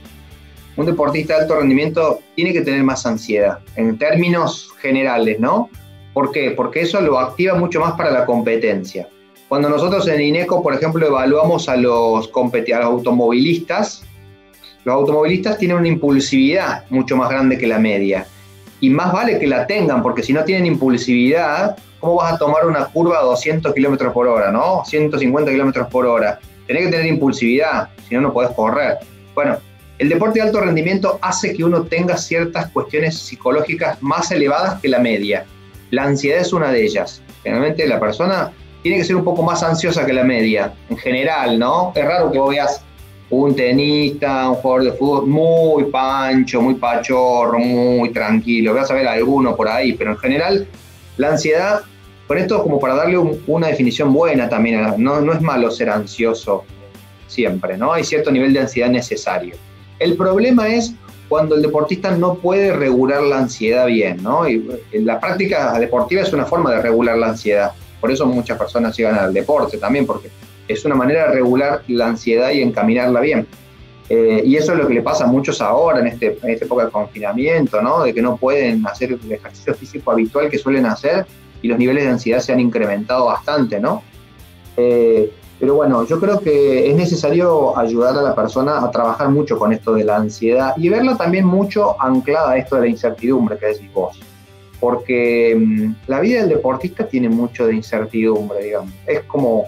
Un deportista de alto rendimiento tiene que tener más ansiedad, en términos generales, ¿no? ¿Por qué? Porque eso lo activa mucho más para la competencia. Cuando nosotros en INECO, por ejemplo, evaluamos a los automovilistas tienen una impulsividad mucho más grande que la media. Y más vale que la tengan, porque si no tienen impulsividad, ¿cómo vas a tomar una curva a 200 km por hora, ¿no? 150 km por hora. Tenés que tener impulsividad, si no, no podés correr. Bueno, el deporte de alto rendimiento hace que uno tenga ciertas cuestiones psicológicas más elevadas que la media. La ansiedad es una de ellas. Generalmente la persona tiene que ser un poco más ansiosa que la media, en general, ¿no? Es raro que vos veas un tenista, un jugador de fútbol muy pancho, muy pachorro, muy tranquilo. Vas a ver alguno por ahí, pero en general la ansiedad, con esto como para darle una definición buena también, no es malo ser ansioso siempre, ¿no? Hay cierto nivel de ansiedad necesario. El problema es cuando el deportista no puede regular la ansiedad bien, ¿no? Y la práctica deportiva es una forma de regular la ansiedad. Por eso muchas personas llegan al deporte también, porque es una manera de regular la ansiedad y encaminarla bien. Y eso es lo que le pasa a muchos ahora, en esta época de confinamiento, ¿no? De que no pueden hacer el ejercicio físico habitual que suelen hacer y los niveles de ansiedad se han incrementado bastante, ¿no? Pero bueno, yo creo que es necesario ayudar a la persona a trabajar mucho con esto de la ansiedad y verla también mucho anclada a esto de la incertidumbre que decís vos. Porque la vida del deportista tiene mucho de incertidumbre, digamos. Es como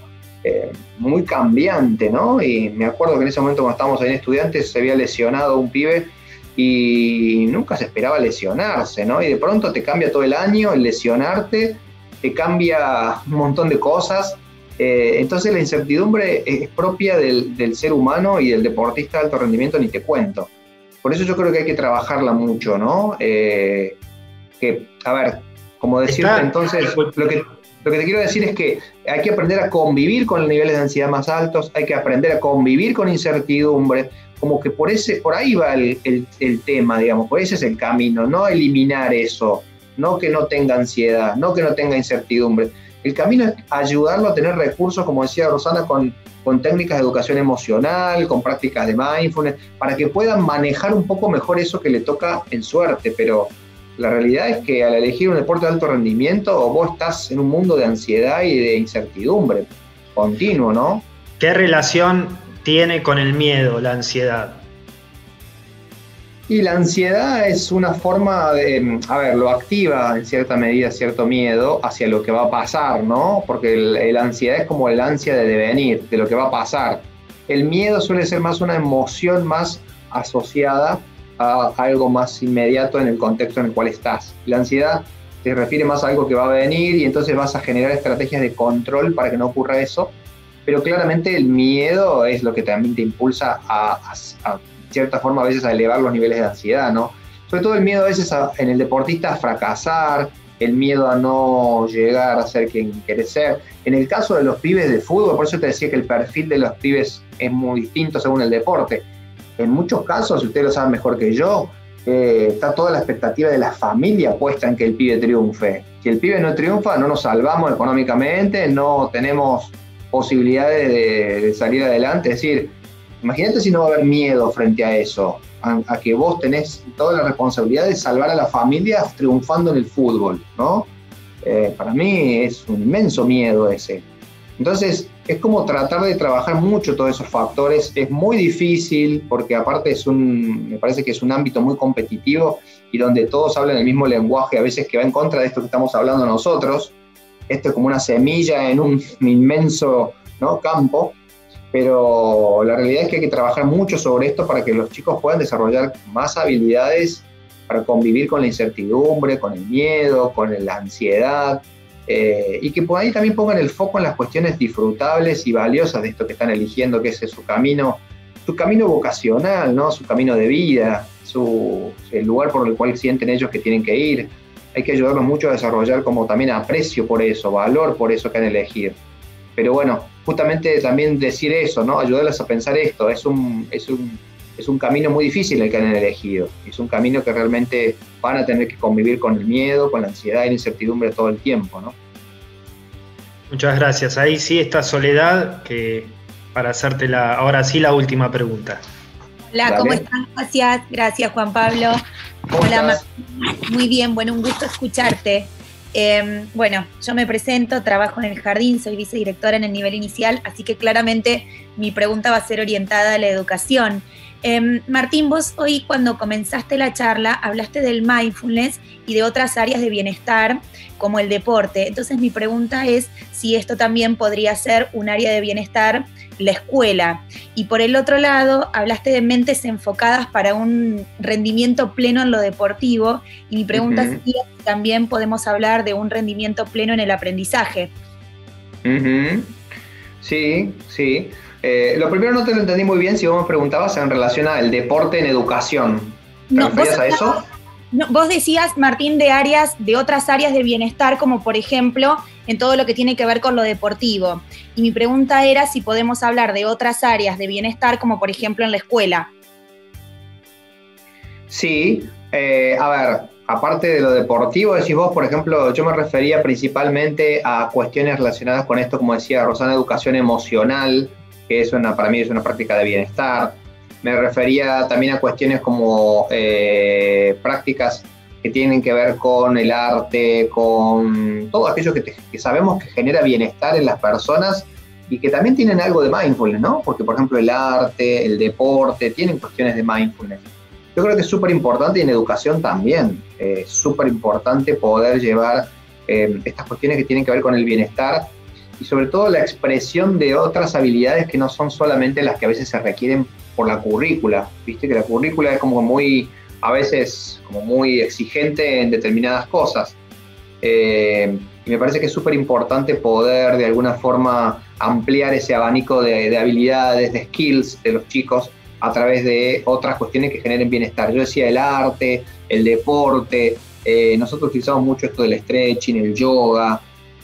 muy cambiante, ¿no? Y me acuerdo que en ese momento cuando estábamos ahí en Estudiantes se había lesionado un pibe y nunca se esperaba lesionarse, ¿no? Y de pronto te cambia todo el año el lesionarte, te cambia un montón de cosas. Entonces la incertidumbre es propia del ser humano y del deportista de alto rendimiento, ni te cuento. Por eso yo creo que hay que trabajarla mucho, ¿no? A ver, como decirte, entonces, lo que te quiero decir es que hay que aprender a convivir con los niveles de ansiedad más altos, hay que aprender a convivir con incertidumbre, como que por ahí va el tema, digamos, por ese es el camino, no eliminar eso, no que no tenga ansiedad, no que no tenga incertidumbre. El camino es ayudarlo a tener recursos, como decía Rosana, con técnicas de educación emocional, con prácticas de mindfulness, para que puedan manejar un poco mejor eso que le toca en suerte, pero la realidad es que al elegir un deporte de alto rendimiento, vos estás en un mundo de ansiedad y de incertidumbre continuo, ¿no? ¿Qué relación tiene con el miedo la ansiedad? Y la ansiedad es una forma de, lo activa en cierta medida cierto miedo hacia lo que va a pasar, ¿no? Porque la ansiedad es como el ansia de devenir, de lo que va a pasar. El miedo suele ser más una emoción más asociada a algo más inmediato en el contexto en el cual estás. La ansiedad te refiere más a algo que va a venir y entonces vas a generar estrategias de control para que no ocurra eso, pero claramente el miedo es lo que también te impulsa a cierta forma a veces a elevar los niveles de ansiedad, ¿no? Sobre todo el miedo a veces en el deportista a fracasar, el miedo a no llegar a ser quien querés ser. En el caso de los pibes de fútbol, por eso te decía que el perfil de los pibes es muy distinto según el deporte. En muchos casos, ustedes lo saben mejor que yo, está toda la expectativa de la familia puesta en que el pibe triunfe. Si el pibe no triunfa, no nos salvamos económicamente, no tenemos posibilidades de salir adelante. Es decir, imagínate si no va a haber miedo frente a eso, a que vos tenés toda la responsabilidad de salvar a la familia triunfando en el fútbol, ¿no? Para mí es un inmenso miedo ese. Entonces, es como tratar de trabajar mucho todos esos factores. Es muy difícil porque aparte me parece que es un ámbito muy competitivo y donde todos hablan el mismo lenguaje, a veces que va en contra de esto que estamos hablando nosotros. Esto es como una semilla en un inmenso, ¿no?, campo, pero la realidad es que hay que trabajar mucho sobre esto para que los chicos puedan desarrollar más habilidades para convivir con la incertidumbre, con el miedo, con la ansiedad, y que por ahí también pongan el foco en las cuestiones disfrutables y valiosas de esto que están eligiendo, que es su camino vocacional, ¿no? Su camino de vida, el lugar por el cual sienten ellos que tienen que ir. Hay que ayudarlos mucho a desarrollar como también aprecio por eso, valor por eso que han elegido. Pero bueno, justamente también decir eso, ¿no? Ayudarles a pensar esto, es un camino muy difícil el que han elegido, es un camino que realmente van a tener que convivir con el miedo, con la ansiedad y la incertidumbre todo el tiempo, ¿no? Muchas gracias. Ahí sí está Soledad, que para hacerte ahora sí la última pregunta. Hola, Dale. ¿Cómo están? Gracias Juan Pablo. Hola, muy bien, bueno, un gusto escucharte. Bueno, yo me presento, trabajo en el jardín, soy vicedirectora en el nivel inicial, así que claramente mi pregunta va a ser orientada a la educación. Martín, vos hoy cuando comenzaste la charla hablaste del mindfulness y de otras áreas de bienestar como el deporte. Entonces mi pregunta es si esto también podría ser un área de bienestar la escuela. Y por el otro lado, hablaste de mentes enfocadas para un rendimiento pleno en lo deportivo y mi pregunta sería si también podemos hablar de un rendimiento pleno en el aprendizaje. Ujú. Sí, sí. Lo primero no te lo entendí muy bien si vos me preguntabas en relación al deporte en educación. ¿Te referías a eso? No, vos decías, Martín, de otras áreas de bienestar, como por ejemplo en todo lo que tiene que ver con lo deportivo. Y mi pregunta era si podemos hablar de otras áreas de bienestar, como por ejemplo en la escuela. Sí, a ver, aparte de lo deportivo, decís vos, por ejemplo, yo me refería principalmente a cuestiones relacionadas con esto, como decía Rosana, educación emocional, que es para mí es una práctica de bienestar. Me refería también a cuestiones como prácticas que tienen que ver con el arte, con todo aquello que sabemos que genera bienestar en las personas y que también tienen algo de mindfulness, ¿no? Porque, por ejemplo, el arte, el deporte, tienen cuestiones de mindfulness. Yo creo que es súper importante y en educación también, es súper importante poder llevar estas cuestiones que tienen que ver con el bienestar y sobre todo la expresión de otras habilidades que no son solamente las que a veces se requieren por la currícula. Viste que la currícula es como muy, a veces, como muy exigente en determinadas cosas. Y me parece que es súper importante poder de alguna forma ampliar ese abanico de habilidades, de skills de los chicos a través de otras cuestiones que generen bienestar. Yo decía el arte, el deporte, nosotros utilizamos mucho esto del stretching, el yoga,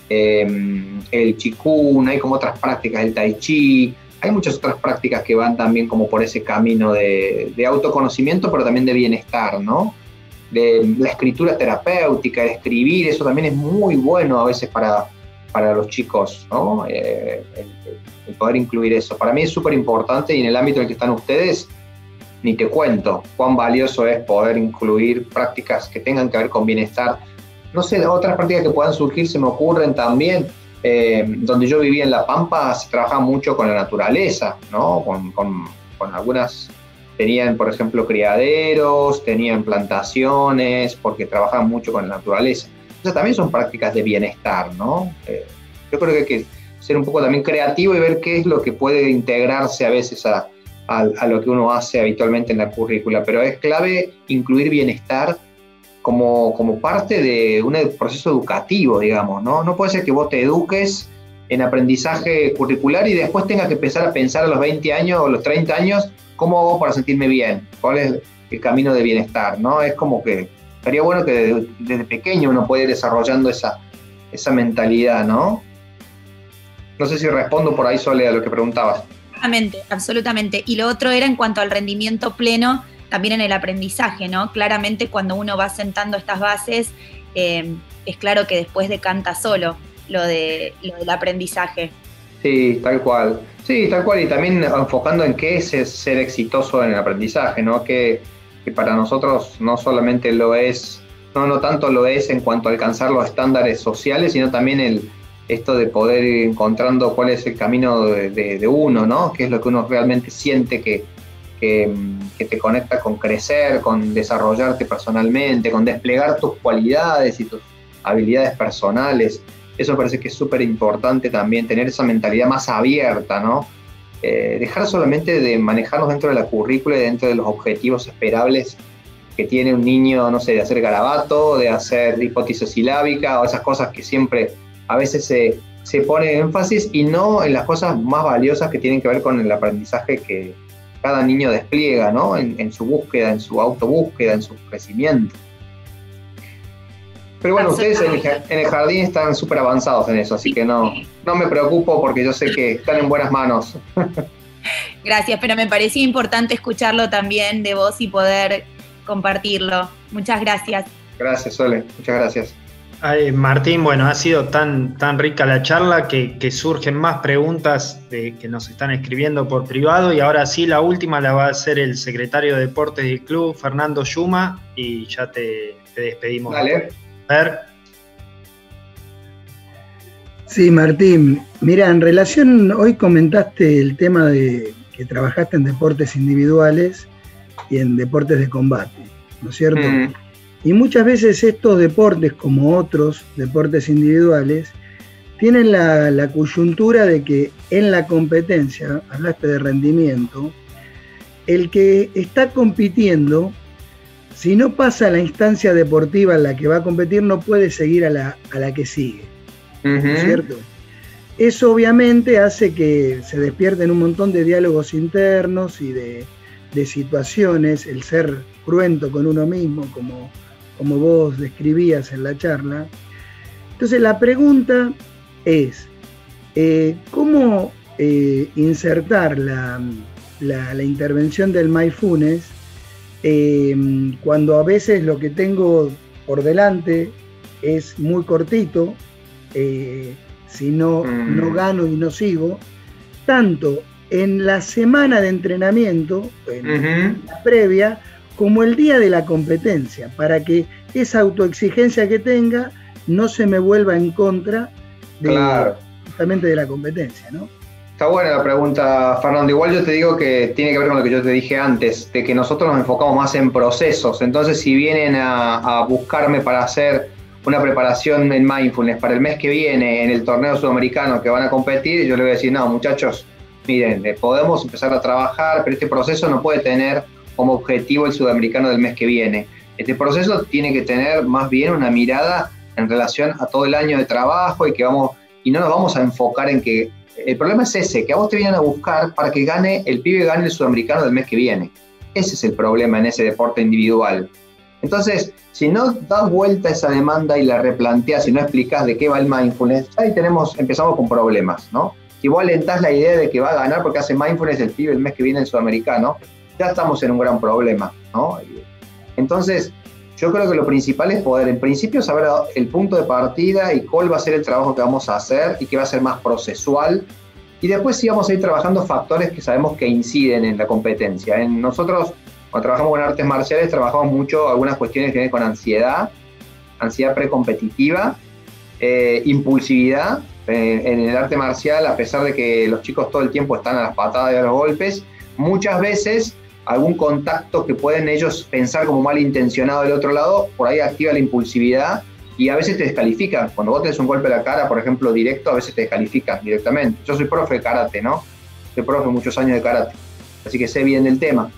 el qigong, hay como otras prácticas, el tai chi, hay muchas otras prácticas que van también como por ese camino de autoconocimiento, pero también de bienestar, ¿no? De la escritura terapéutica, el escribir, eso también es muy bueno a veces para los chicos, ¿no? El poder incluir eso. Para mí es súper importante y en el ámbito en el que están ustedes, ni te cuento cuán valioso es poder incluir prácticas que tengan que ver con bienestar. No sé, otras prácticas que puedan surgir se me ocurren también. Donde yo vivía en La Pampa se trabajaba mucho con la naturaleza, ¿no? Con algunas, tenían por ejemplo criaderos, tenían plantaciones, porque trabajaban mucho con la naturaleza. Entonces también son prácticas de bienestar, ¿no? Yo creo que hay que ser un poco también creativo y ver qué es lo que puede integrarse a veces a lo que uno hace habitualmente en la currícula, pero es clave incluir bienestar como parte de un proceso educativo, digamos, ¿no? No puede ser que vos te eduques en aprendizaje curricular y después tengas que empezar a pensar a los 20 años o los 30 años cómo hago para sentirme bien, cuál es el camino de bienestar, ¿no? Es como que estaría bueno que desde pequeño uno pueda ir desarrollando esa mentalidad, ¿no? No sé si respondo por ahí, Sole, a lo que preguntabas. Absolutamente. Y lo otro era en cuanto al rendimiento pleno, también en el aprendizaje, ¿no? Claramente cuando uno va sentando estas bases, es claro que después decanta solo lo del aprendizaje. Sí, tal cual. Sí, tal cual. Y también enfocando en qué es ser exitoso en el aprendizaje, ¿no? Que para nosotros no solamente lo es, no tanto lo es en cuanto a alcanzar los estándares sociales, sino también esto de poder ir encontrando cuál es el camino de uno, ¿no? Qué es lo que uno realmente siente que te conecta con crecer, con desarrollarte personalmente, con desplegar tus cualidades y tus habilidades personales. Eso me parece que es súper importante también, tener esa mentalidad más abierta, ¿no? Dejar solamente de manejarnos dentro de la currícula y dentro de los objetivos esperables que tiene un niño, no sé, de hacer garabato, de hacer hipótesis silábica o esas cosas que siempre a veces se pone énfasis y no en las cosas más valiosas que tienen que ver con el aprendizaje que cada niño despliega, ¿no? En su búsqueda, en su autobúsqueda, en su crecimiento. Pero bueno, ustedes en el jardín están súper avanzados en eso, así que no me preocupo porque yo sé que están en buenas manos. Gracias, pero me parecía importante escucharlo también de vos y poder compartirlo. Muchas gracias. Gracias, Sole, muchas gracias. Martín, bueno, ha sido tan rica la charla que surgen más preguntas que nos están escribiendo por privado y ahora sí, la última la va a hacer el secretario de Deportes del club, Fernando Yuma, y ya te despedimos. Dale. A ver. Sí, Martín, mira, en relación, hoy comentaste el tema de que trabajaste en deportes individuales y en deportes de combate, ¿no es cierto? Y muchas veces estos deportes, como otros deportes individuales, tienen la coyuntura de que en la competencia, hablaste de rendimiento, el que está compitiendo, si no pasa a la instancia deportiva en la que va a competir, no puede seguir a la que sigue, ¿no es cierto? eso obviamente hace que se despierten un montón de diálogos internos y de situaciones, el ser cruento con uno mismo, como vos describías en la charla. Entonces la pregunta es, ¿cómo insertar la intervención del mindfulness cuando a veces lo que tengo por delante es muy cortito, si no gano y no sigo, tanto en la semana de entrenamiento, en la previa, como el día de la competencia, para que esa autoexigencia que tenga no se me vuelva en contra justamente de la competencia, ¿no? Está buena la pregunta, Fernando. Igual yo te digo que tiene que ver con lo que yo te dije antes, de que nosotros nos enfocamos más en procesos. Entonces, si vienen a buscarme para hacer una preparación en mindfulness para el mes que viene en el torneo sudamericano que van a competir, yo les voy a decir, no, muchachos, miren, podemos empezar a trabajar, pero este proceso no puede tener como objetivo el sudamericano del mes que viene. Este proceso tiene que tener más bien una mirada en relación a todo el año de trabajo y no nos vamos a enfocar en que el problema es ese, que a vos te vienen a buscar para que el pibe gane el sudamericano del mes que viene. Ese es el problema en ese deporte individual. Entonces, si no das vuelta a esa demanda y la replanteas y no explicás de qué va el mindfulness, ahí empezamos con problemas, ¿no? Si vos alentás la idea de que va a ganar porque hace mindfulness el pibe el mes que viene el sudamericano, ya estamos en un gran problema, ¿no? Entonces, yo creo que lo principal es poder, en principio, saber el punto de partida y cuál va a ser el trabajo que vamos a hacer y que va a ser más procesual. Y después sí vamos a ir trabajando factores que sabemos que inciden en la competencia. Nosotros, cuando trabajamos con artes marciales, trabajamos mucho algunas cuestiones que tienen con ansiedad precompetitiva, impulsividad. En el arte marcial, a pesar de que los chicos todo el tiempo están a las patadas y a los golpes, muchas veces algún contacto que pueden ellos pensar como malintencionado del otro lado, por ahí activa la impulsividad y a veces te descalifican. Cuando vos tenés un golpe a la cara, por ejemplo, directo, a veces te descalifican directamente. Yo soy profe de karate, ¿no? Soy profe muchos años de karate, así que sé bien del tema.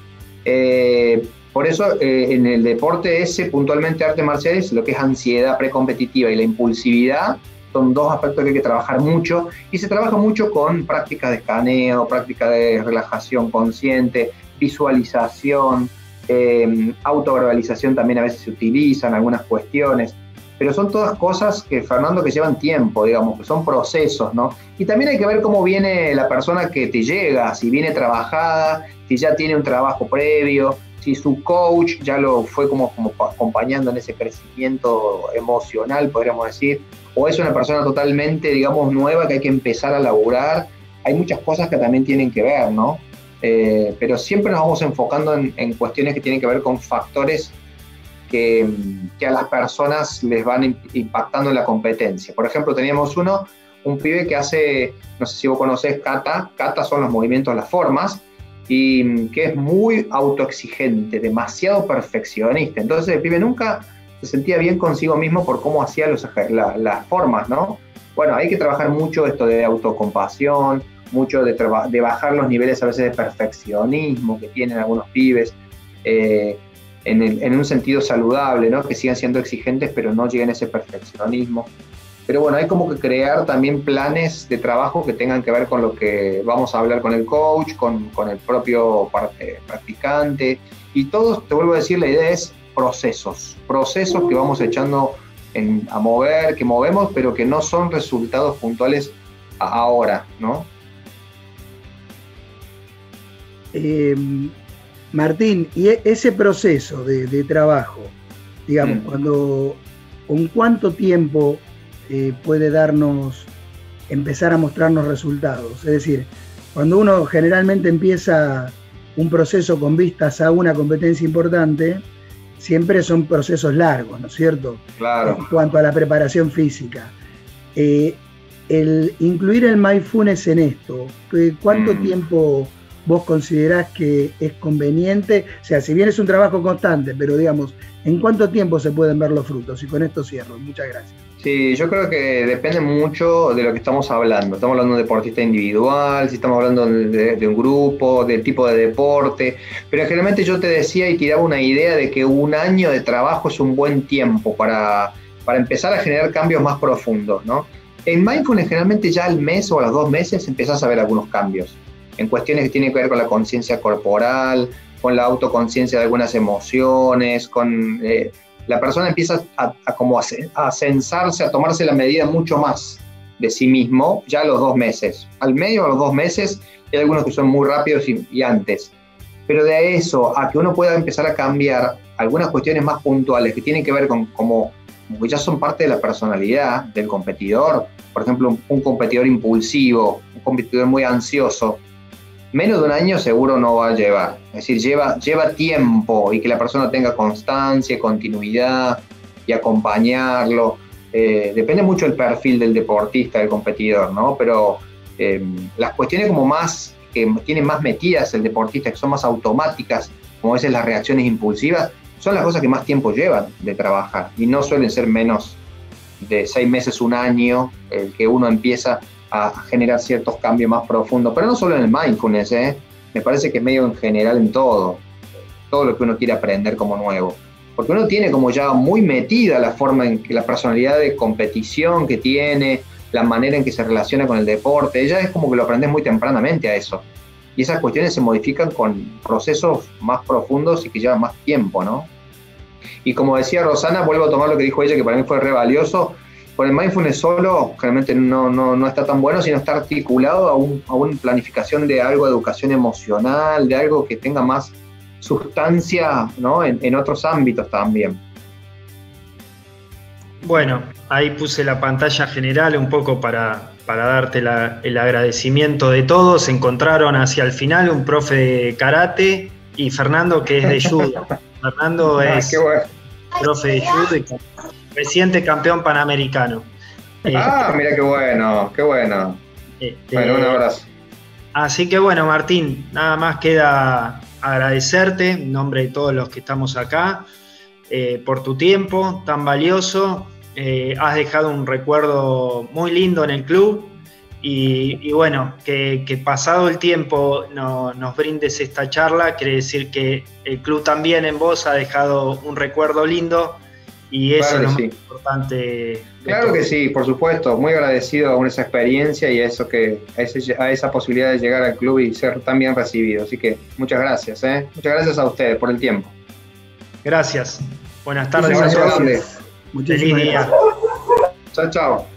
Por eso, en el deporte ese, puntualmente artes marciales, lo que es ansiedad precompetitiva y la impulsividad, son dos aspectos que hay que trabajar mucho, y se trabaja mucho con prácticas de escaneo, prácticas de relajación consciente, visualización, autoverbalización también a veces se utilizan, algunas cuestiones, pero son todas cosas que, Fernando, que llevan tiempo, digamos, que son procesos, ¿no? Y también hay que ver cómo viene la persona que te llega, si viene trabajada, si ya tiene un trabajo previo, si su coach ya lo fue como acompañando en ese crecimiento emocional, podríamos decir, o es una persona totalmente, digamos, nueva que hay que empezar a laburar. Hay muchas cosas que también tienen que ver, ¿no? Pero siempre nos vamos enfocando en cuestiones que tienen que ver con factores que a las personas les van impactando en la competencia. Por ejemplo, teníamos un pibe que hace, no sé si vos conocés kata son los movimientos, las formas, y que es muy autoexigente, demasiado perfeccionista. Entonces el pibe nunca se sentía bien consigo mismo por cómo hacía las formas, ¿no? Bueno, hay que trabajar mucho esto de autocompasión, mucho de bajar los niveles a veces de perfeccionismo que tienen algunos pibes, en un sentido saludable, ¿no? Que sigan siendo exigentes pero no lleguen a ese perfeccionismo. Pero bueno, hay como que crear también planes de trabajo que tengan que ver con lo que vamos a hablar con el coach, con el propio practicante, y todos, te vuelvo a decir, la idea es procesos que vamos echando a mover, que movemos, pero que no son resultados puntuales ahora, ¿no? Martín, y ese proceso de trabajo, digamos, ¿con cuánto tiempo puede empezar a mostrarnos resultados? Es decir, cuando uno generalmente empieza un proceso con vistas a una competencia importante, siempre son procesos largos, ¿no es cierto? Claro. En cuanto a la preparación física. El incluir el mindfulness en esto, ¿cuánto tiempo vos considerás que es conveniente? O sea, si bien es un trabajo constante, pero digamos, ¿en cuánto tiempo se pueden ver los frutos? Y con esto cierro. Muchas gracias. Sí, yo creo que depende mucho de lo que estamos hablando. Estamos hablando de un deportista individual, si estamos hablando de un grupo, del tipo de deporte, pero generalmente yo te decía y tiraba una idea de que un año de trabajo es un buen tiempo para empezar a generar cambios más profundos, ¿no? En mindfulness generalmente ya al mes o a los 2 meses empezás a ver algunos cambios en cuestiones que tienen que ver con la conciencia corporal, con la autoconciencia de algunas emociones, con la persona empieza a censarse, a tomarse la medida mucho más de sí mismo ya a los 2 meses. Al medio, a los 2 meses, hay algunos que son muy rápidos y antes. Pero de eso a que uno pueda empezar a cambiar algunas cuestiones más puntuales que tienen que ver con como que ya son parte de la personalidad del competidor, por ejemplo, un competidor impulsivo, un competidor muy ansioso, menos de un año seguro no va a llevar. Es decir, lleva tiempo y que la persona tenga constancia, continuidad y acompañarlo. Depende mucho del perfil del deportista, del competidor, ¿no? Pero las cuestiones como más, que tienen más metidas el deportista, que son más automáticas, como a veces las reacciones impulsivas, son las cosas que más tiempo llevan de trabajar y no suelen ser menos de 6 meses, un año, el que uno empieza a generar ciertos cambios más profundos, pero no solo en el mindfulness, me parece que es medio en general en todo lo que uno quiere aprender como nuevo, porque uno tiene como ya muy metida la forma en que la personalidad de competición que tiene, la manera en que se relaciona con el deporte, ya es como que lo aprendes muy tempranamente a eso, y esas cuestiones se modifican con procesos más profundos y que llevan más tiempo, ¿no? Y como decía Rosana, vuelvo a tomar lo que dijo ella, que para mí fue re valioso. Con el mindfulness solo generalmente no está tan bueno, sino está articulado a una planificación de algo de educación emocional, de algo que tenga más sustancia, ¿no? en otros ámbitos también. Bueno, ahí puse la pantalla general un poco para darte el agradecimiento de todos. Se encontraron hacia el final un profe de karate y Fernando, que es de judo. Fernando es profe de judo, reciente campeón panamericano. Mira qué bueno, qué bueno. Bueno, un abrazo. Así que bueno, Martín, nada más queda agradecerte en nombre de todos los que estamos acá por tu tiempo tan valioso. Has dejado un recuerdo muy lindo en el club y bueno, que pasado el tiempo nos brindes esta charla, quiere decir que el club también en vos ha dejado un recuerdo lindo y eso claro es lo sí. más importante. Claro que sí, por supuesto, muy agradecido a esa experiencia y a esa posibilidad de llegar al club y ser tan bien recibido, así que muchas gracias, muchas gracias a ustedes por el tiempo. Gracias, buenas tardes a todos. todos. Feliz día. Chao, chao.